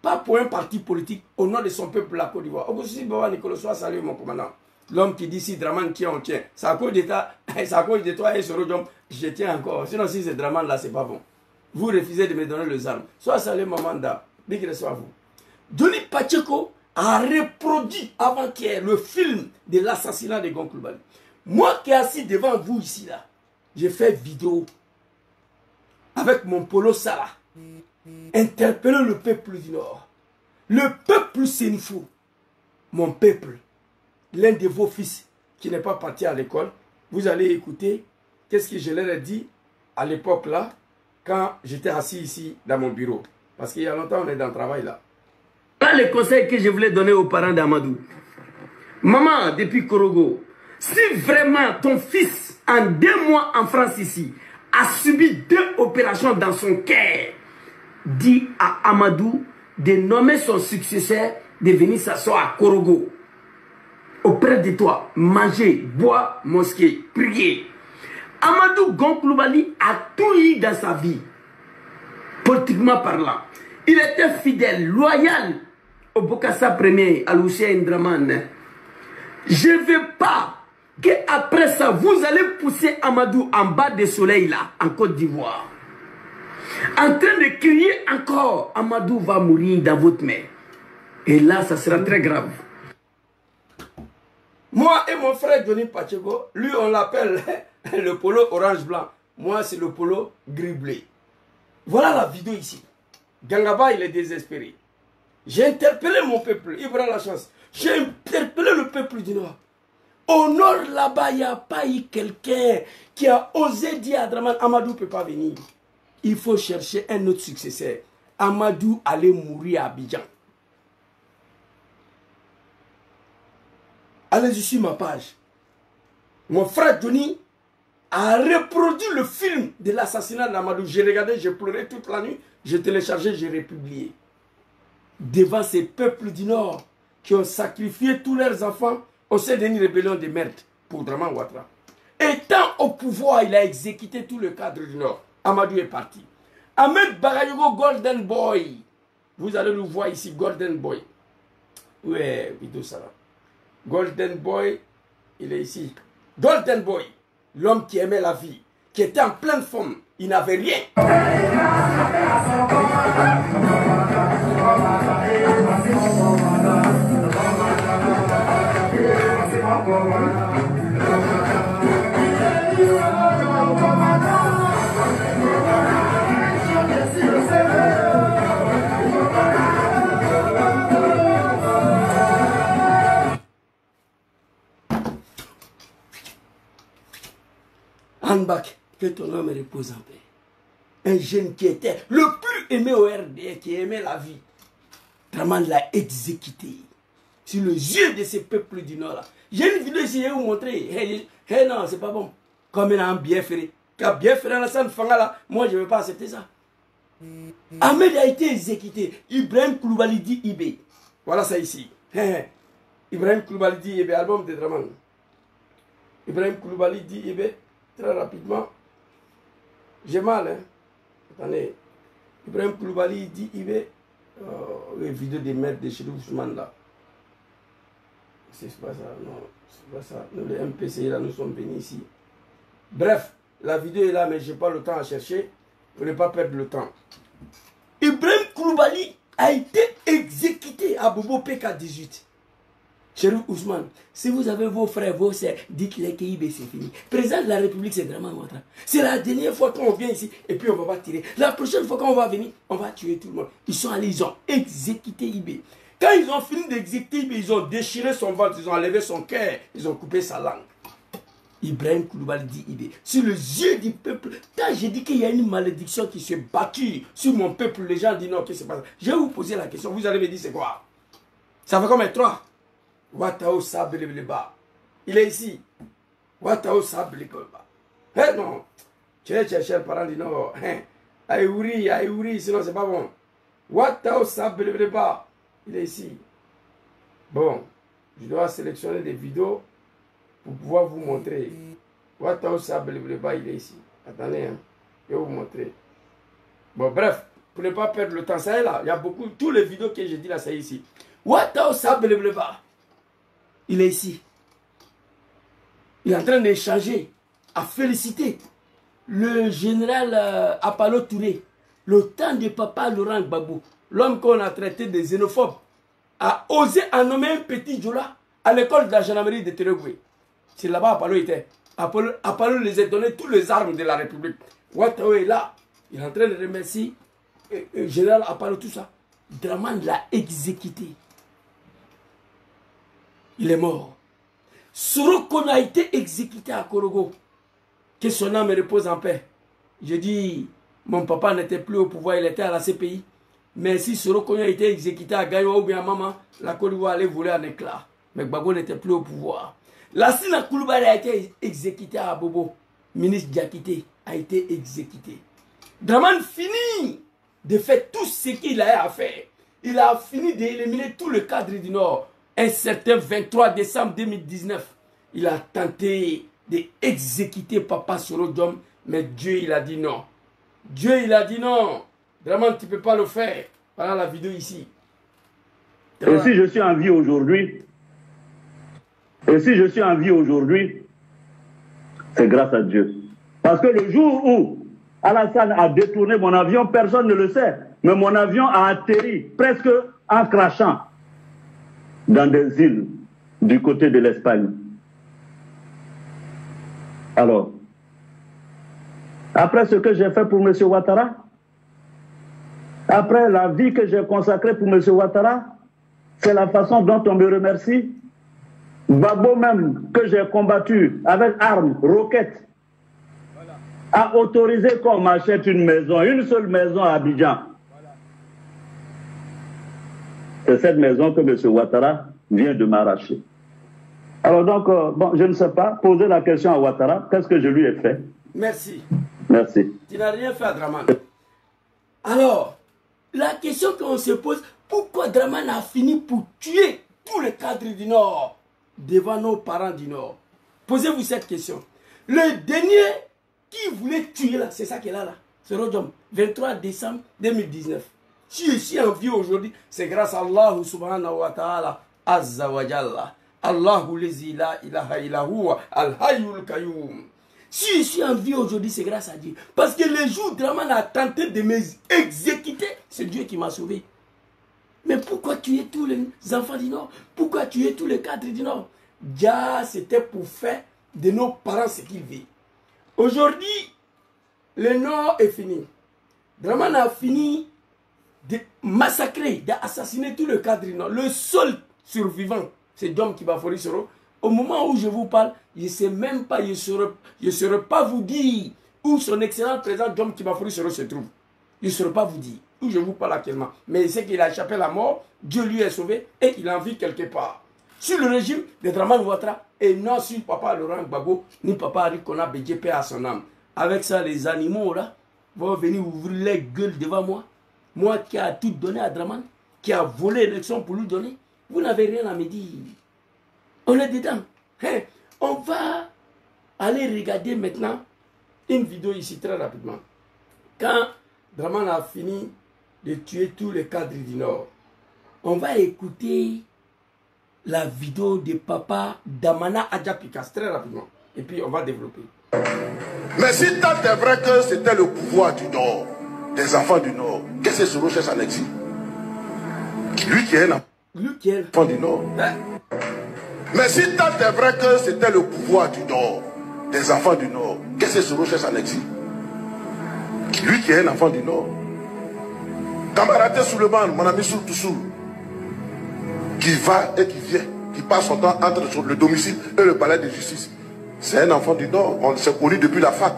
pas pour un parti politique, au nom de son peuple, la Côte d'Ivoire. Auguste Baba Nicolas, sois salué, mon commandant. L'homme qui dit si Draman tient, on tient. C'est à cause de toi et Sorodjom, je tiens encore. Sinon, si c'est Draman là, c'est pas bon. Vous refusez de me donner les armes. Sois salué, maman Da. Big respect à vous. Johnny Pacheco a reproduit avant-hier le film de l'assassinat de Gon Coulibaly. Moi qui est assis devant vous ici, là, j'ai fait vidéo avec mon polo Salah, interpeller le peuple du Nord. Le peuple sénifou, mon peuple, l'un de vos fils qui n'est pas parti à l'école, vous allez écouter qu'est-ce que je leur ai dit à l'époque là, quand j'étais assis ici dans mon bureau. Parce qu'il y a longtemps, on est dans le travail là. Voilà le conseil que je voulais donner aux parents d'Amadou. Maman, depuis Korogo, si vraiment ton fils, en 2 mois en France ici, a subi 2 opérations dans son cœur, dis à Amadou de nommer son successeur, de venir s'asseoir à Korogo, auprès de toi, manger, boire, mosquée, prier. Amadou Gon Coulibaly a tout eu dans sa vie, politiquement parlant. Il était fidèle, loyal au Bokassa Premier, à Lucien Draman. Je ne veux pas qu'après ça, vous allez pousser Amadou en bas du soleil là, en Côte d'Ivoire. En train de crier encore, Amadou va mourir dans votre main. Et là, ça sera très grave. Moi et mon frère Johnny Pacheco, lui on l'appelle le polo orange-blanc. Moi c'est le polo gris-bleu. Voilà la vidéo ici. Gangaba il est désespéré. J'ai interpellé mon peuple, il prend la chance. J'ai interpellé le peuple du Nord. Au Nord là-bas, il n'y a pas eu quelqu'un qui a osé dire à Draman, Amadou ne peut pas venir. Il faut chercher un autre successeur. Amadou allait mourir à Abidjan. Allez-y sur ma page. Mon frère Johnny a reproduit le film de l'assassinat d'Amadou. J'ai regardé, j'ai pleuré toute la nuit. J'ai téléchargé, j'ai republié. Devant ces peuples du Nord qui ont sacrifié tous leurs enfants au sein d'une rébellion de merde pour Draman Ouattara. Étant au pouvoir, il a exécuté tout le cadre du Nord. Amadou est parti. Ahmed Bagayogo Golden Boy. Vous allez le voir ici, Golden Boy. Ouais, vidéo ça là. Golden Boy, il est ici. Golden Boy, l'homme qui aimait la vie, qui était en pleine forme, il n'avait rien. Hanbak, que ton âme repose en paix. Un jeune qui était le plus aimé au RDR, qui aimait la vie. Draman l'a exécuté sur les yeux de ces peuples du Nord. J'ai une vidéo ici, je vais vous montrer. Hey, non, c'est pas bon. Comme il a un bien ferré. qui a bien fait Alassane Fangala, moi je ne vais pas accepter ça. Ahmed a été exécuté. Ibrahim Koulibaly dit IB. Voilà ça ici. Ibrahim Koulibaly dit IB, album de Draman. Ibrahim Koulibaly dit IB, très rapidement. J'ai mal, hein. Attendez. Ibrahim Koulibaly dit IB. Les vidéos des maîtres de chez Ousmane là. C'est pas ça, non. C'est pas ça. Nous, les MPC là, nous sommes venus ici. Bref, la vidéo est là, mais je n'ai pas le temps à chercher. Pour ne pas perdre le temps. Ibrahim Koulibaly a été exécuté à Bobo PK18. Chérif Ousmane, si vous avez vos frères, vos sœurs, dites-les que IB c'est fini. Président de la République, c'est vraiment Ouattara. C'est la dernière fois qu'on vient ici et puis on ne va pas tirer. La prochaine fois qu'on va venir, on va tuer tout le monde. Ils sont allés, ils ont exécuté IB. Quand ils ont fini d'exécuter IB, ils ont déchiré son ventre, ils ont enlevé son cœur, ils ont coupé sa langue. Ibrahim Koulibaly dit IB. Sur les yeux du peuple, quand j'ai dit qu'il y a une malédiction qui s'est battue sur mon peuple, les gens disent non, qu'est-ce qui se passe? Je vais vous poser la question, vous allez me dire c'est quoi? Ça fait combien? 3. Watao Sableba. Il est ici. Watao Sableba. Eh non. Tu es chercher le parent dit non. Aïouri, sinon c'est pas bon. Watao Sableba. Il est ici. Bon, je dois sélectionner des vidéos pour pouvoir vous montrer. Watao Sableba, il est ici. Attendez, hein. Je vais vous montrer. Bon, bref, pour ne pas perdre le temps, ça est là. Il y a beaucoup, tous les vidéos que j'ai dit là, ça est ici. Watao Sableba. Il est ici. Il est en train d'échanger, à féliciter le général Apollo Touré, le temps de papa Laurent Gbagbo, l'homme qu'on a traité de xénophobe, a osé en nommer un petit Djola à l'école de la gendarmerie de Térégué. C'est là-bas Apollo était. Apollo les a donné toutes les armes de la République. Ouattara est là. Il est en train de remercier le général Apollo, tout ça. Draman l'a exécuté. Il est mort. Soroko a été exécuté à Korogo. Que son âme repose en paix. Je dis, mon papa n'était plus au pouvoir, il était à la CPI. Mais si Soroko a été exécuté à Gaïwa ou bien à Maman, la Côte d'Ivoire allait voler en éclat. Mais Gbagbo n'était plus au pouvoir. Lassina Koulibaly a été exécuté à Bobo. Ministre Diakité a été exécuté. Draman finit de faire tout ce qu'il a à faire. Il a fini d'éliminer tout le cadre du Nord. Un certain 23 décembre 2019, il a tenté d'exécuter Papa Sorodjom, mais Dieu il a dit non. Dieu il a dit non. Vraiment tu ne peux pas le faire. Voilà la vidéo ici. Et si je suis en vie aujourd'hui, c'est grâce à Dieu. Parce que le jour où Alassane a détourné mon avion, personne ne le sait, mais mon avion a atterri presque en crachant dans des îles du côté de l'Espagne. Alors, après ce que j'ai fait pour M. Ouattara, après la vie que j'ai consacrée pour M. Ouattara, c'est la façon dont on me remercie. Gbagbo même, que j'ai combattu avec armes, roquettes, a autorisé qu'on m'achète une maison, une seule maison à Abidjan. C'est cette maison que M. Ouattara vient de m'arracher. Alors donc, bon, je ne sais pas, poser la question à Ouattara, qu'est-ce que je lui ai fait? Merci. Merci. Tu n'as rien fait à Draman. Alors, la question qu'on se pose, pourquoi Draman a fini pour tuer tous les cadres du Nord devant nos parents du Nord? Posez-vous cette question. Le dernier qui voulait tuer là, c'est ça qui est là, c'est Rodjom, 23 décembre 2019. Si je suis en vie aujourd'hui, c'est grâce à Allah subhanahu wa ta'ala, azza wa jalla. Allahu lezi la ilaha illa huwa, al-hayyul qayyum. Si je suis en vie aujourd'hui, c'est grâce à Dieu. Parce que le jour où Draman a tenté de m'exécuter, c'est Dieu qui m'a sauvé. Mais pourquoi tuer tous les enfants du Nord? Pourquoi tuer tous les cadres du Nord? Déjà, c'était pour faire de nos parents ce qu'ils veulent. Aujourd'hui, le Nord est fini. Draman a fini de massacrer, d'assassiner tout le cadre du Nord. Le seul survivant, c'est Djom Kibafori Soro. Au moment où je vous parle, je ne sais même pas, je ne saurais pas vous dire où son excellent président Djom Kibafori Soro se trouve. Je ne saurais pas vous dire où je vous parle actuellement. Mais il sait qu'il a échappé à la mort, Dieu lui est sauvé et il en vit quelque part. Sur le régime de Draman Ouattara et non sur papa Laurent Gbagbo, ni papa Arikona Bédjépé à son âme. Avec ça, les animaux là vont venir ouvrir les gueules devant moi. Moi qui a tout donné à Draman, qui a volé l'élection pour lui donner. Vous n'avez rien à me dire. On est dedans. Hein? On va aller regarder maintenant une vidéo ici très rapidement. Quand Draman a fini de tuer tous les cadres du Nord, on va écouter la vidéo de papa Damana Adjapikas très rapidement. Et puis on va développer. Mais si tant est vrai que c'était le pouvoir du Nord, des enfants du Nord, qu'est-ce que Soro cherche en exil? Lui qui est un enfant du Nord. Hein? Mais si tant est vrai que c'était le pouvoir du Nord, des enfants du Nord, qu'est-ce que Soro cherche en exil? Lui qui est un enfant du Nord. Camarade Souleymane, mon ami Soul, qui va et qui vient, qui passe son temps entre le domicile et le palais de justice. C'est un enfant du Nord, on s'est connu depuis la fac.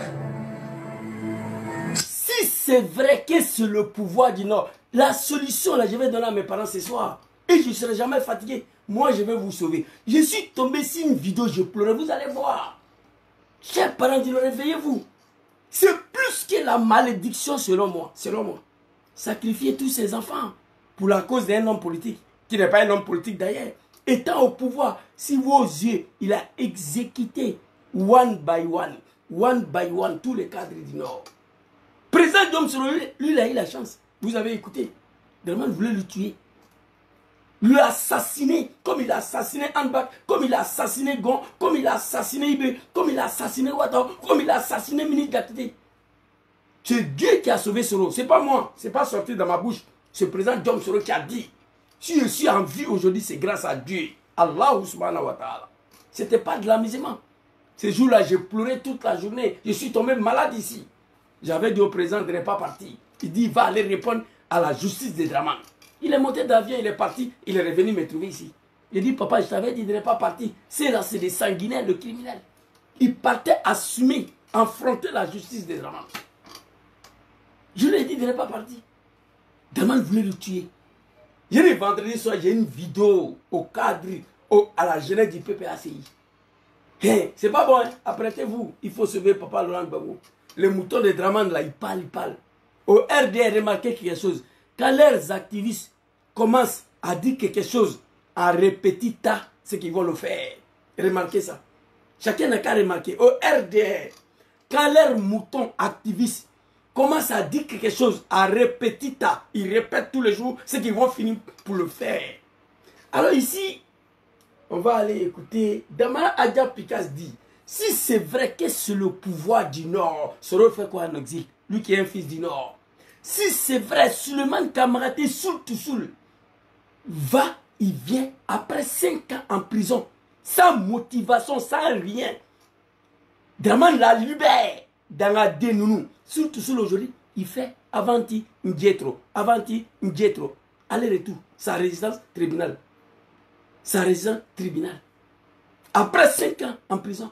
Si c'est vrai que c'est le pouvoir du Nord, la solution, là, je vais donner à mes parents ce soir. Et je ne serai jamais fatigué. Moi, je vais vous sauver. Je suis tombé sur une vidéo, je pleurais. Vous allez voir. Chers parents, réveillez-vous. C'est plus que la malédiction selon moi. Selon moi. Sacrifier tous ces enfants pour la cause d'un homme politique, qui n'est pas un homme politique d'ailleurs. Étant au pouvoir, si vos yeux, il a exécuté one by one, tous les cadres du Nord. Président Dom Soro, lui, il a eu la chance. Vous avez écouté. Draman voulait le tuer. Lui assassiner, comme il a assassiné Anbak, comme il a assassiné Gon, comme il a assassiné Ibe, comme il a assassiné Ouattara, comme il a assassiné Minute Gatete. C'est Dieu qui a sauvé Soro. C'est pas moi. C'est pas sorti dans ma bouche. C'est le président Dom Soro qui a dit. Si je suis en vie aujourd'hui, c'est grâce à Dieu. Allah subhanahu wa ta'ala. C'était pas de l'amusement. Ces jours-là, j'ai pleuré toute la journée. Je suis tombé malade ici. J'avais dit au président de ne pas partir. Il dit, il va aller répondre à la justice de Draman. Il est monté d'avion, il est parti. Il est revenu me trouver ici. Il dit, papa, je t'avais dit de ne pas partir. C'est là, c'est des sanguinaires, le criminel. Il partait assumer, affronter la justice de Draman. Je lui ai dit de ne pas partir. Draman voulait le tuer. J'ai dit vendredi soir, j'ai une vidéo au cadre, à la jeunesse du PPACI. Hey, c'est pas bon, hein? Apprêtez-vous, il faut sauver papa Laurent Gbagbo. Les moutons de Draman, là, ils parlent. Au RDR, remarquez quelque chose. Quand leurs activistes commencent à dire quelque chose en répétita, c'est qu'ils vont le faire. Remarquez ça. Chacun n'a qu'à remarquer. Au RDR, quand leurs moutons activistes commencent à dire quelque chose en répétita, ils répètent tous les jours, c'est qu'ils vont finir pour le faire. Alors ici, on va aller écouter. Damana Adjapikas dit, si c'est vrai que c'est le pouvoir du Nord, Soro fait quoi en exil? Lui qui est un fils du Nord. Si c'est vrai, Souleymane Kamaraté Soul va, il vient après 5 ans en prison, sans motivation, sans rien. Draman la libère dans la dénounou. Soul aujourd'hui, il fait Avanti Ndjetro, Avanti Ndjetro. Aller-retour, sa résidence tribunal. Sa résidence tribunal. Après 5 ans en prison.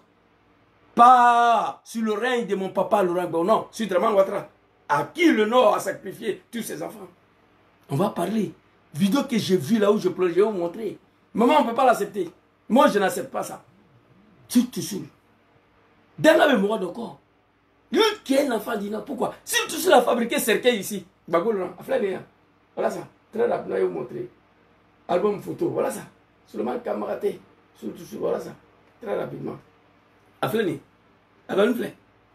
Pas sur le règne de mon papa Laurent Gbagbo, non, sur Draman Ouattara. À qui le Nord a sacrifié tous ses enfants? On va parler. Vidéo que j'ai vue là où je pleure, je vais vous montrer. Maman, on ne peut pas l'accepter. Moi, je n'accepte pas ça. Tout seul. Dans la mémoire de corps. Lui qui est un enfant du Nord, pourquoi? Si tout seul a fabriqué cercueil ici, Gbagbo Laurent, voilà ça. Très rapidement, je vais vous montrer. Album photo, voilà ça. Souleymane Kamaraté, voilà ça. Très rapidement. Aflani,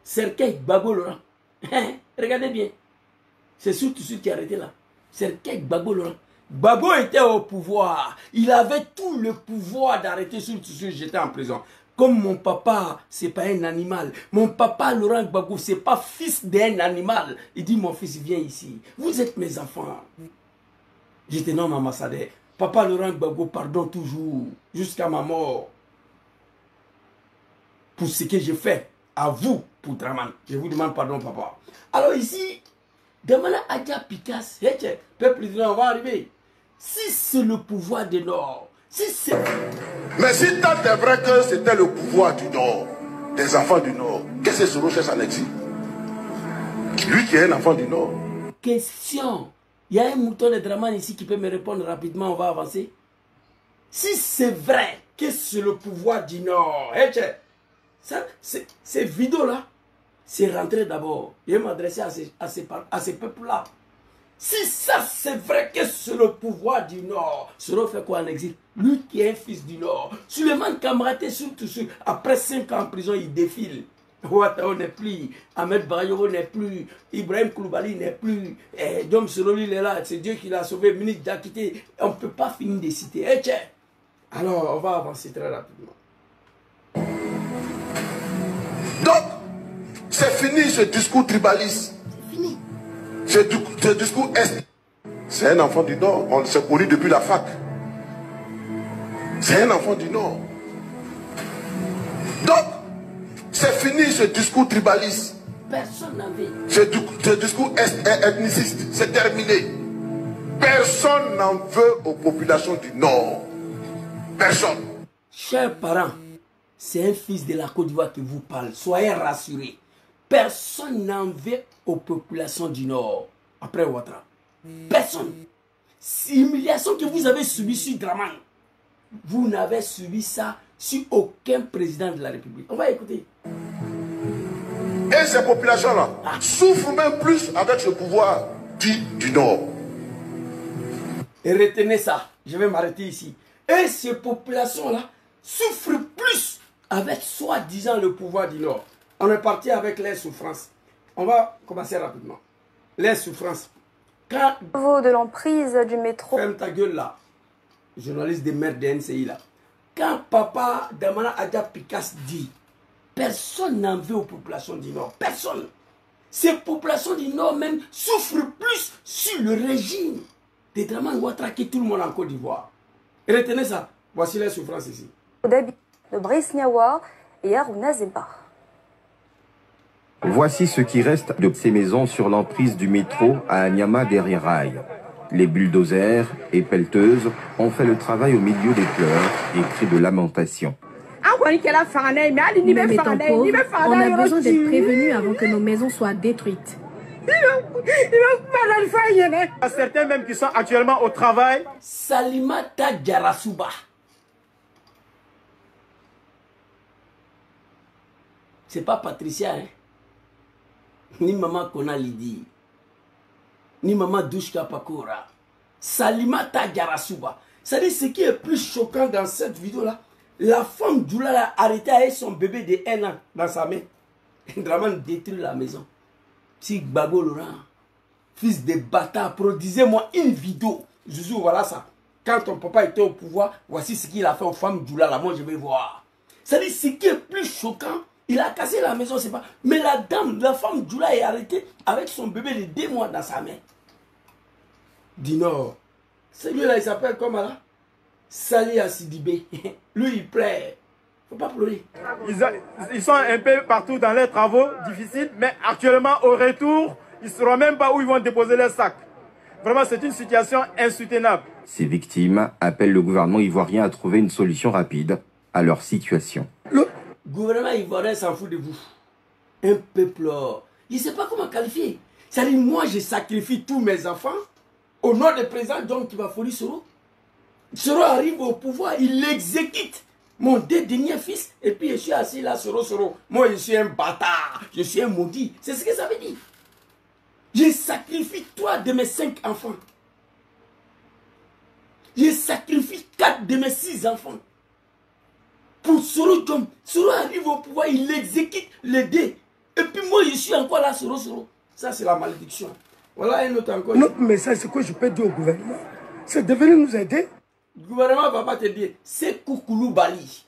cercueil Gbagbo Laurent. Regardez bien. C'est surtout celui qui est arrêté là. Cercueil Gbagbo Laurent. Gbagbo était au pouvoir. Il avait tout le pouvoir d'arrêter surtout celui qui était en prison. Comme mon papa, c'est pas un animal. Mon papa Laurent Gbagbo, c'est pas fils d'un animal. Il dit, mon fils, viens ici. Vous êtes mes enfants. J'étais non ambassadeur. Papa Laurent Gbagbo, pardon toujours. Jusqu'à ma mort. Pour ce que j'ai fait. À vous, pour Draman. Je vous demande pardon, papa. Alors ici, Damana Adjapikas, peuple du Nord, on va arriver. Si c'est le pouvoir du Nord, si c'est... Mais si tant est vrai que c'était le pouvoir du Nord, des enfants du Nord, qu'est-ce que Soro cherche en exil? Lui qui est un enfant du Nord. Question. Il y a un mouton de Draman ici qui peut me répondre rapidement, on va avancer. Si c'est vrai que c'est le pouvoir du Nord, ces vidéos-là, c'est rentrer d'abord et m'adresser à ces peuples-là. Si ça c'est vrai que c'est le pouvoir du Nord, Soro fait quoi en exil? Lui qui est un fils du Nord. Suleiman Kamaraté, surtout, après 5 ans en prison, il défile. Ouattara n'est plus, Ahmed Bayoro n'est plus, Ibrahim Koulibaly n'est plus, Dom Seroli il est là, c'est Dieu qui l'a sauvé, ministre d'Akité. On ne peut pas finir de citer. Alors, on va avancer très rapidement. Donc, c'est fini ce discours tribaliste. C'est fini. Ce discours est. C'est un enfant du Nord. On s'est connu depuis la fac. C'est un enfant du Nord. Donc, c'est fini ce discours tribaliste. Personne n'avait. Ce discours ethniciste. C'est terminé. Personne n'en veut aux populations du Nord. Personne. Chers parents, c'est un fils de la Côte d'Ivoire qui vous parle. Soyez rassurés. Personne n'en veut aux populations du Nord. Après Ouattara. Personne. Humiliation que vous avez subie sur Dramane, vous n'avez subi ça sur aucun président de la République. On va écouter. Et ces populations-là souffrent même plus avec ce pouvoir dit du Nord. Et retenez ça. Je vais m'arrêter ici. Et ces populations-là souffrent plus avec soi-disant le pouvoir du Nord. On est parti avec les souffrances. On va commencer rapidement. Les souffrances. Quand... Au niveau de l'emprise du métro. Ferme ta gueule là. Journaliste de merde de NCI là. Quand papa Damana Adja Pikas dit, personne n'en veut aux populations du Nord. Personne. Ces populations du Nord même souffrent plus sur le régime de Dramane Ouattara que tout le monde en Côte d'Ivoire. Et retenez ça. Voici les souffrances ici. De Brice Niawa et Harouna Zemba. Voici ce qui reste de ces maisons sur l'emprise du métro à Nyama derrière rail. Les bulldozers et pelleteuses ont fait le travail au milieu des pleurs et cris de lamentation. Nous étant pauvres, on a besoin d'être prévenus avant que nos maisons soient détruites. Il y a certains même qui sont actuellement au travail. Salimata Diarasuba. C'est pas Patricia, hein? Ni maman Kona Lidi, ni maman Douchka Pakora. Salimata Diarasuba. C'est-à-dire ce qui est plus choquant dans cette vidéo-là, la femme Djoula l'a arrêté avec son bébé de 1 an dans sa main. Dramane détruit la maison. Si Gbagbo Laurent, fils de bâtard, produisez-moi une vidéo. Zouzou, voilà ça. Quand ton papa était au pouvoir, voici ce qu'il a fait aux femmes Djoula là. Moi, je vais voir. C'est-à-dire ce qui est plus choquant, il a cassé la maison, c'est pas. Mais la dame, la femme Djoula est arrêtée avec son bébé de 2 mois dans sa main. Dinor. Celui-là, il s'appelle comment là? Sali Asidibé. Lui, il pleure. Faut pas pleurer. Ils sont un peu partout dans les travaux difficiles, mais actuellement, au retour, ils ne sauront même pas où ils vont déposer leurs sacs. Vraiment, c'est une situation insoutenable. Ces victimes appellent le gouvernement ivoirien à trouver une solution rapide à leur situation. Le gouvernement ivoirien s'en fout de vous. Un peuple, je ne sais pas comment qualifier. C'est-à-dire, moi, je sacrifie tous mes enfants au nom du président John Kibafoli Soro. Soro arrive au pouvoir, il exécute mon 2 derniers fils, et puis je suis assis là, Soro. Moi, je suis un bâtard, je suis un maudit. C'est ce que ça veut dire. Je sacrifie 3 de mes 5 enfants. Je sacrifie 4 de mes 6 enfants. Pour Soro John. Soro arrive au pouvoir, il exécute les 2. Et puis moi, je suis encore là, Soro. Ça, c'est la malédiction. Voilà un autre encore. Notre message, c'est que je peux dire au gouvernement, c'est de venir nous aider. Le gouvernement ne va pas te dire, c'est Koukoulou Bali.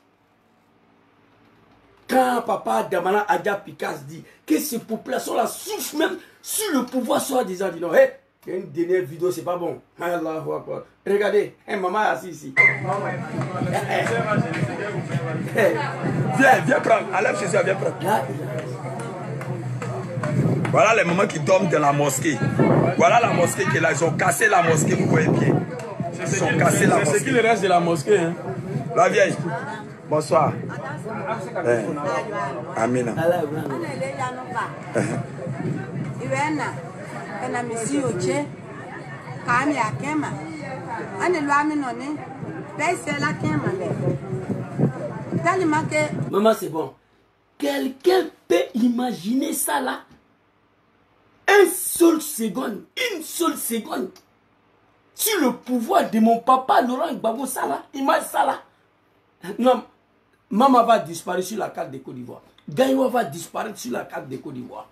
Quand papa Damana Adja Pikas dit que ces populations-là souffrent même sur le pouvoir soi-disant, dit non, il y a une dernière vidéo, c'est pas bon. Allahu Akbar. Regardez, maman est assise ici. Viens prendre, enlève chez toi, viens prendre. Voilà les mamans qui dorment dans la mosquée. Voilà la mosquée qui est là. Ils ont cassé la mosquée, vous voyez bien. Ils ont cassé la mosquée. C'est qui le reste de la mosquée, hein? La vieille. Bonsoir. Amina. Maman, c'est bon. Quelqu'un peut imaginer ça là? Une seule seconde. Sur le pouvoir de mon papa Laurent Gbagbo, ça là, imagine ça là. Non, Mama va disparaître sur la carte de Côte d'Ivoire. Gaïwa va disparaître sur la carte de Côte d'Ivoire.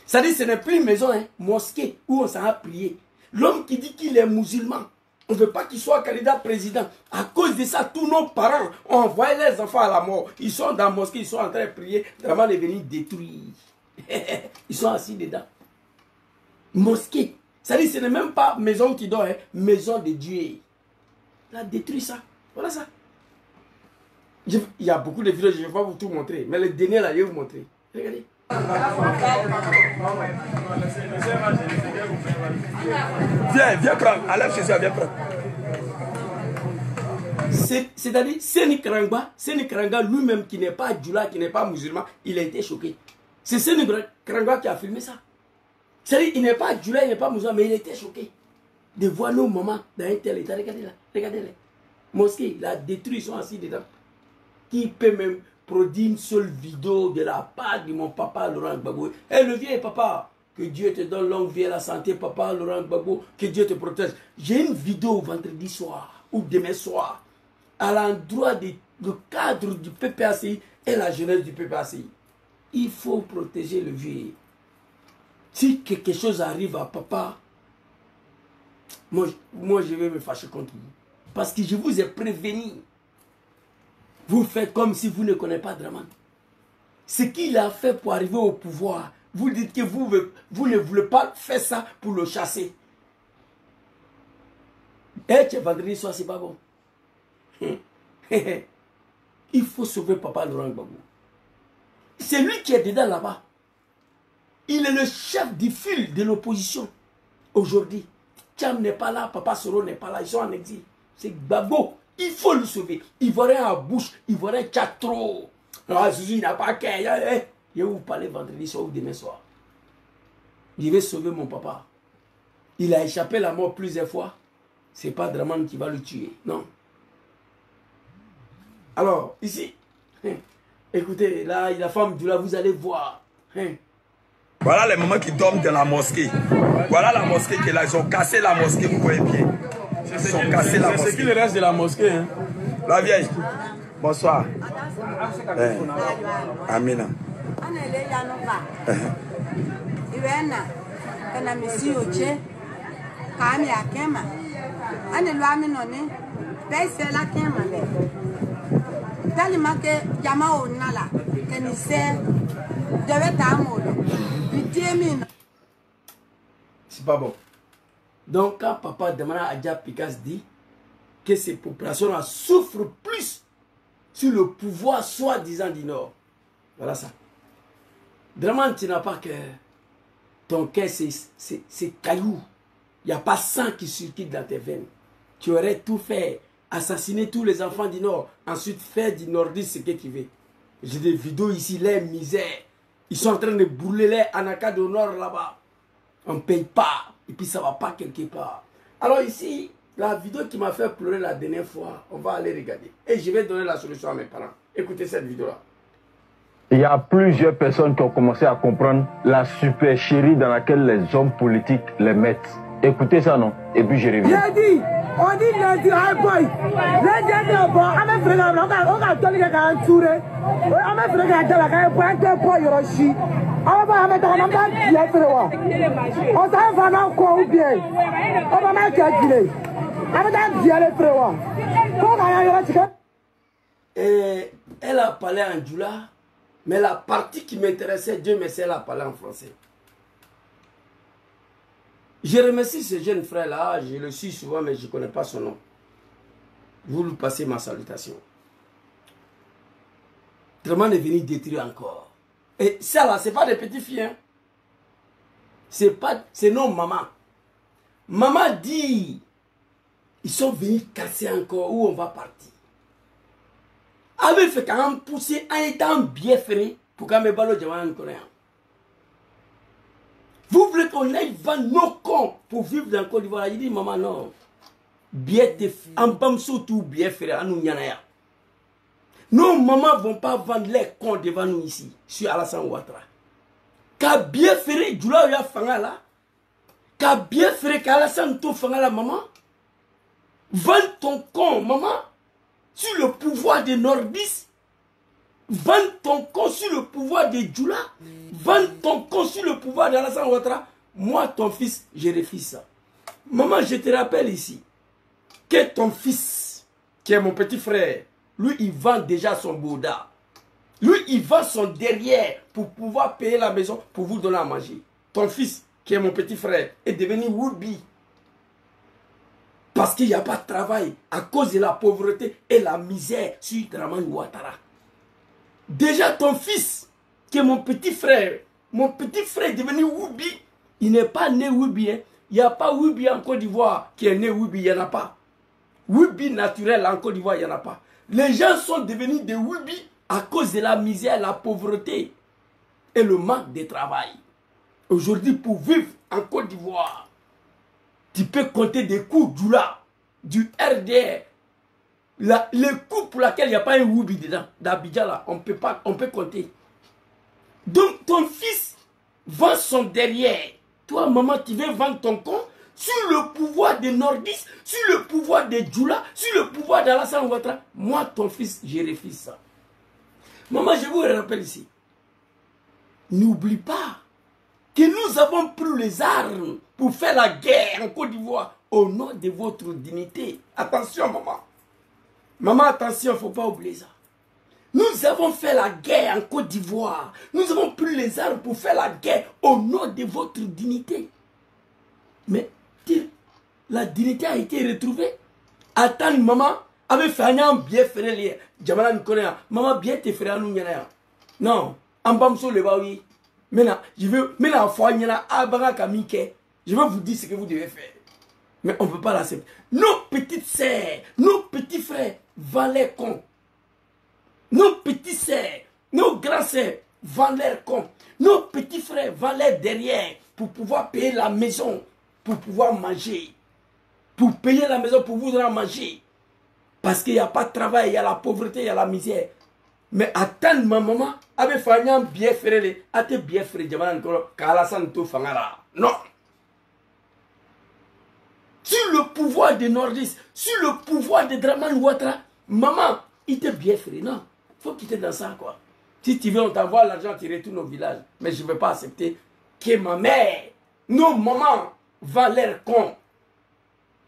Ça dit, ce n'est plus une maison, hein, mosquée, où on s'en a prié. L'homme qui dit qu'il est musulman, on ne veut pas qu'il soit candidat président. À cause de ça, tous nos parents ont envoyé les enfants à la mort. Ils sont dans la mosquée, ils sont en train de prier. Vraiment, de venir détruire. Ils sont assis dedans. Mosquée. Ça dit, ce n'est même pas maison qui dort, hein, maison de Dieu. Il a détruit ça. Voilà ça. Il y a beaucoup de vidéos, je ne vais pas vous tout montrer. Mais le dernier là, je vais vous montrer. Regardez. Viens prendre. Enlève chez toi, viens prendre. C'est-à-dire, Séni Karanga lui-même qui n'est pas djoula, qui n'est pas musulman, il a été choqué. C'est Séni Karanga qui a filmé ça. C'est-à-dire, il n'est pas djoula, il n'est pas musulman, mais il a été choqué de voir nos mamans dans un tel état. Regardez là, regardez-les. Mosquée, il a détruit, ils sont assis dedans. Qui peut même produire une seule vidéo de la part de mon papa Laurent Gbagbo? Eh, le vieil papa, que Dieu te donne longue vie et la santé, papa Laurent Gbagbo, que Dieu te protège. J'ai une vidéo vendredi soir ou demain soir à l'endroit du cadre du PPACI et la jeunesse du PPACI. Il faut protéger le vieux. Si quelque chose arrive à papa, moi je vais me fâcher contre vous. Parce que je vous ai prévenu. Vous faites comme si vous ne connaissez pas Draman. Ce qu'il a fait pour arriver au pouvoir, vous dites que vous ne voulez pas faire ça pour le chasser. Et tu es vendredi soir, c'est pas bon. Il faut sauver papa Laurent Gbagbo. C'est lui qui est dedans là-bas. Il est le chef du fil de l'opposition. Aujourd'hui, Tcham n'est pas là, papa Soro n'est pas là, ils sont en exil. C'est Gbagbo. Il faut le sauver. Ivoirien à bouche, Ivoirien tchat trop. Ah, Zuzu, il n'a pas qu'à. Je vais vous parler vendredi soir ou demain soir. Je vais sauver mon papa. Il a échappé la mort plusieurs fois. Ce n'est pas Draman qui va le tuer. Non. Alors, ici, écoutez, là, la femme du là, vous allez voir. Voilà les mamans qui dorment dans la mosquée. Voilà la mosquée qui est là. Ils ont cassé la mosquée, vous voyez bien. Ils ont cassé la mosquée. C'est qui le reste de la mosquée, hein? La vieille. Bonsoir. Amina. C'est pas bon. Donc, quand papa Damana Adja Pikas dit que ces populations-là souffrent plus sur le pouvoir soi-disant du Nord, voilà ça. Draman, tu n'as pas que ton cœur, c'est caillou. Il n'y a pas sang qui circule dans tes veines. Tu aurais tout fait, assassiner tous les enfants du Nord, ensuite faire du Nordiste ce que tu veux. J'ai des vidéos ici, les misères. Ils sont en train de brûler les anakas au Nord là-bas. On ne paye pas. Et puis ça ne va pas quelque part. Alors ici, la vidéo qui m'a fait pleurer la dernière fois, on va aller regarder. Et je vais donner la solution à mes parents. Écoutez cette vidéo-là. Il y a plusieurs personnes qui ont commencé à comprendre la supercherie dans laquelle les hommes politiques les mettent. Écoutez ça, non? Et puis je reviens. On dit lundi, high boy. Lundi, on a fait la on a donné la tour. On a fait la point de boy Hiroshi. On va mettre en bas bien faire. On s'en va dans quoi ou bien. On va mettre calculer. On va bien les prévoir. Et elle a parlé en djoula, mais la partie qui m'intéressait, Dieu merci, elle a parlé en français. Je remercie ce jeune frère-là, je le suis souvent, mais je ne connais pas son nom. Vous lui passez ma salutation. Draman est venu détruire encore. Et ça là, ce n'est pas des petites filles. Hein? C'est nos mamans. Maman dit, ils sont venus casser encore où on va partir. Avec fait quand même pousser un état bien fermé pour qu'on me balle en coréen. Vous voulez qu'on aille vendre nos cons pour vivre dans le Côte d'Ivoire? Il dit, maman, non. Bien te en bam surtout bien faire à nous. Nos mamans ne vont pas vendre les cons devant nous ici, sur Alassane Ouattara. Qu'a bien fait Djoula Oya Fangala, qu'a bien fait qu'Alassane To Fangala, maman. Vends ton con, maman, sur le pouvoir des Nordistes. Vends ton con sur le pouvoir de Djoula. Vends ton con sur le pouvoir d'Alassane Ouattara. Moi, ton fils, je refuse ça. Maman, je te rappelle ici que ton fils, qui est mon petit frère, lui, il vend déjà son bouddha. Lui, il vend son derrière pour pouvoir payer la maison, pour vous donner à manger. Ton fils, qui est mon petit frère, est devenu Woubi. Parce qu'il n'y a pas de travail à cause de la pauvreté et la misère sur Dramane Ouattara. Déjà, ton fils, qui est mon petit frère est devenu Woubi. Il n'est pas né Woubi. Hein. Il n'y a pas Woubi en Côte d'Ivoire qui est né Woubi. Il n'y en a pas. Woubi naturel en Côte d'Ivoire, il n'y en a pas. Les gens sont devenus des Woubi à cause de la misère, la pauvreté et le manque de travail. Aujourd'hui, pour vivre en Côte d'Ivoire, tu peux compter des coups du RDR. Les coups pour lesquels il n'y a pas un Woubi dedans, d'Abidjan là, on peut compter. Donc ton fils vend son derrière. Toi, maman, tu veux vendre ton compte sur le pouvoir des Nordistes, sur le pouvoir des Djoula, sur le pouvoir d'Alassane Ouattara. Moi, ton fils, je refuse ça. Maman, je vous rappelle ici. N'oublie pas que nous avons pris les armes pour faire la guerre en Côte d'Ivoire au nom de votre dignité. Attention, maman. Maman, attention, il ne faut pas oublier ça. Nous avons fait la guerre en Côte d'Ivoire. Nous avons pris les armes pour faire la guerre au nom de votre dignité. Mais la dignité a été retrouvée. Attends, maman, avec Fanyam bien fait les Jamana Nikonéa. Maman, bien te faire nous nyana. Non, en bamso le baoui. Maintenant, je veux, maintenant, Fanyana, Abara Kamike. Je vais vous dire ce que vous devez faire. Mais on ne peut pas l'accepter. Nos petites sœurs, nos petits frères vendent les cons. Nos petits sœurs, nos grands sœurs vendent leurs cons. Nos petits frères vendent leurs derrière pour pouvoir payer la maison, pour pouvoir manger. Pour payer la maison, pour vous donner à manger. Parce qu'il n'y a pas de travail, il y a la pauvreté, il y a la misère. Mais attends, ma maman, avec Fanyam bien ferré, a te bien ferré, Jamana Nkolo, Kalasan to Fangara. Non. Sur le pouvoir des Nordistes, sur le pouvoir de Dramane Ouattara, maman, il était bien fait. Non, il faut quitter dans ça, quoi. Si tu veux, on t'envoie l'argent, tu retournes au village. Mais je ne vais pas accepter que ma mère, nos mamans, vendent l'air con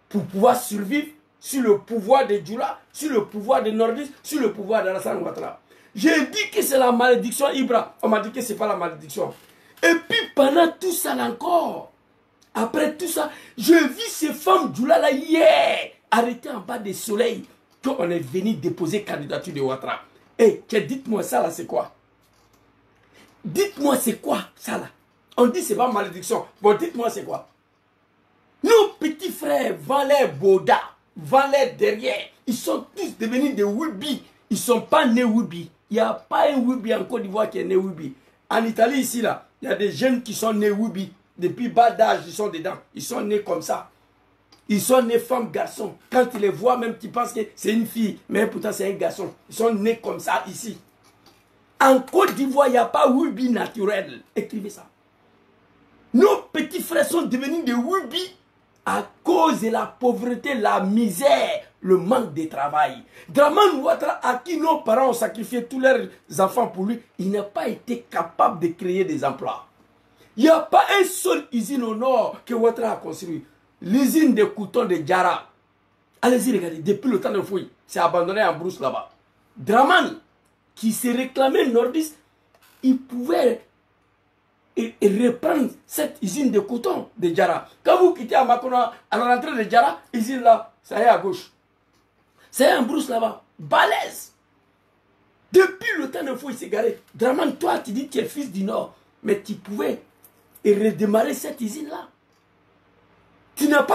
pour pouvoir survivre sur le pouvoir de Djoula, sur le pouvoir des Nordistes, sur le pouvoir d'Alassane Ouattara. J'ai dit que c'est la malédiction, Ibra. On m'a dit que ce n'est pas la malédiction. Et puis pendant tout ça encore, après tout ça, je vis ces femmes Djoula là hier, arrêtées en bas du soleil, qu'on est venu déposer candidature de Ouattara. Et dites-moi ça là, c'est quoi? Dites-moi c'est quoi ça là? On dit c'est pas malédiction. Bon, dites-moi c'est quoi? Nos petits frères vendent les boda, vendent les derrière. Ils sont tous devenus des Woubi. Ils ne sont pas nés Woubi. Il n'y a pas un Woubi en Côte d'Ivoire qui est né Woubi. En Italie ici là, il y a des jeunes qui sont nés Woubi. Depuis bas d'âge, ils sont dedans. Ils sont nés comme ça. Ils sont nés femmes, garçons. Quand tu les vois, même tu penses que c'est une fille. Mais pourtant, c'est un garçon. Ils sont nés comme ça, ici. En Côte d'Ivoire, il n'y a pas Woubi naturel. Écrivez ça. Nos petits frères sont devenus des Woubi à cause de la pauvreté, la misère, le manque de travail. Dramane Ouattara, à qui nos parents ont sacrifié tous leurs enfants pour lui, il n'a pas été capable de créer des emplois. Il n'y a pas une seule usine au nord que Ouattara a construit. L'usine de coutons de Djara. Allez-y, regardez, depuis le temps de Fouille, c'est abandonné en brousse là-bas. Dramane, qui se réclamait nordiste, il pouvait reprendre cette usine de coutons de Djara. Quand vous quittez à Makona, à la rentrée de Djara, usine là, ça est à gauche. C'est un brousse là-bas. Balèze. Depuis le temps de Fouille, c'est garé. Dramane, toi, tu dis que tu es fils du Nord, mais tu pouvais redémarrer cette usine-là. Tu n'as pas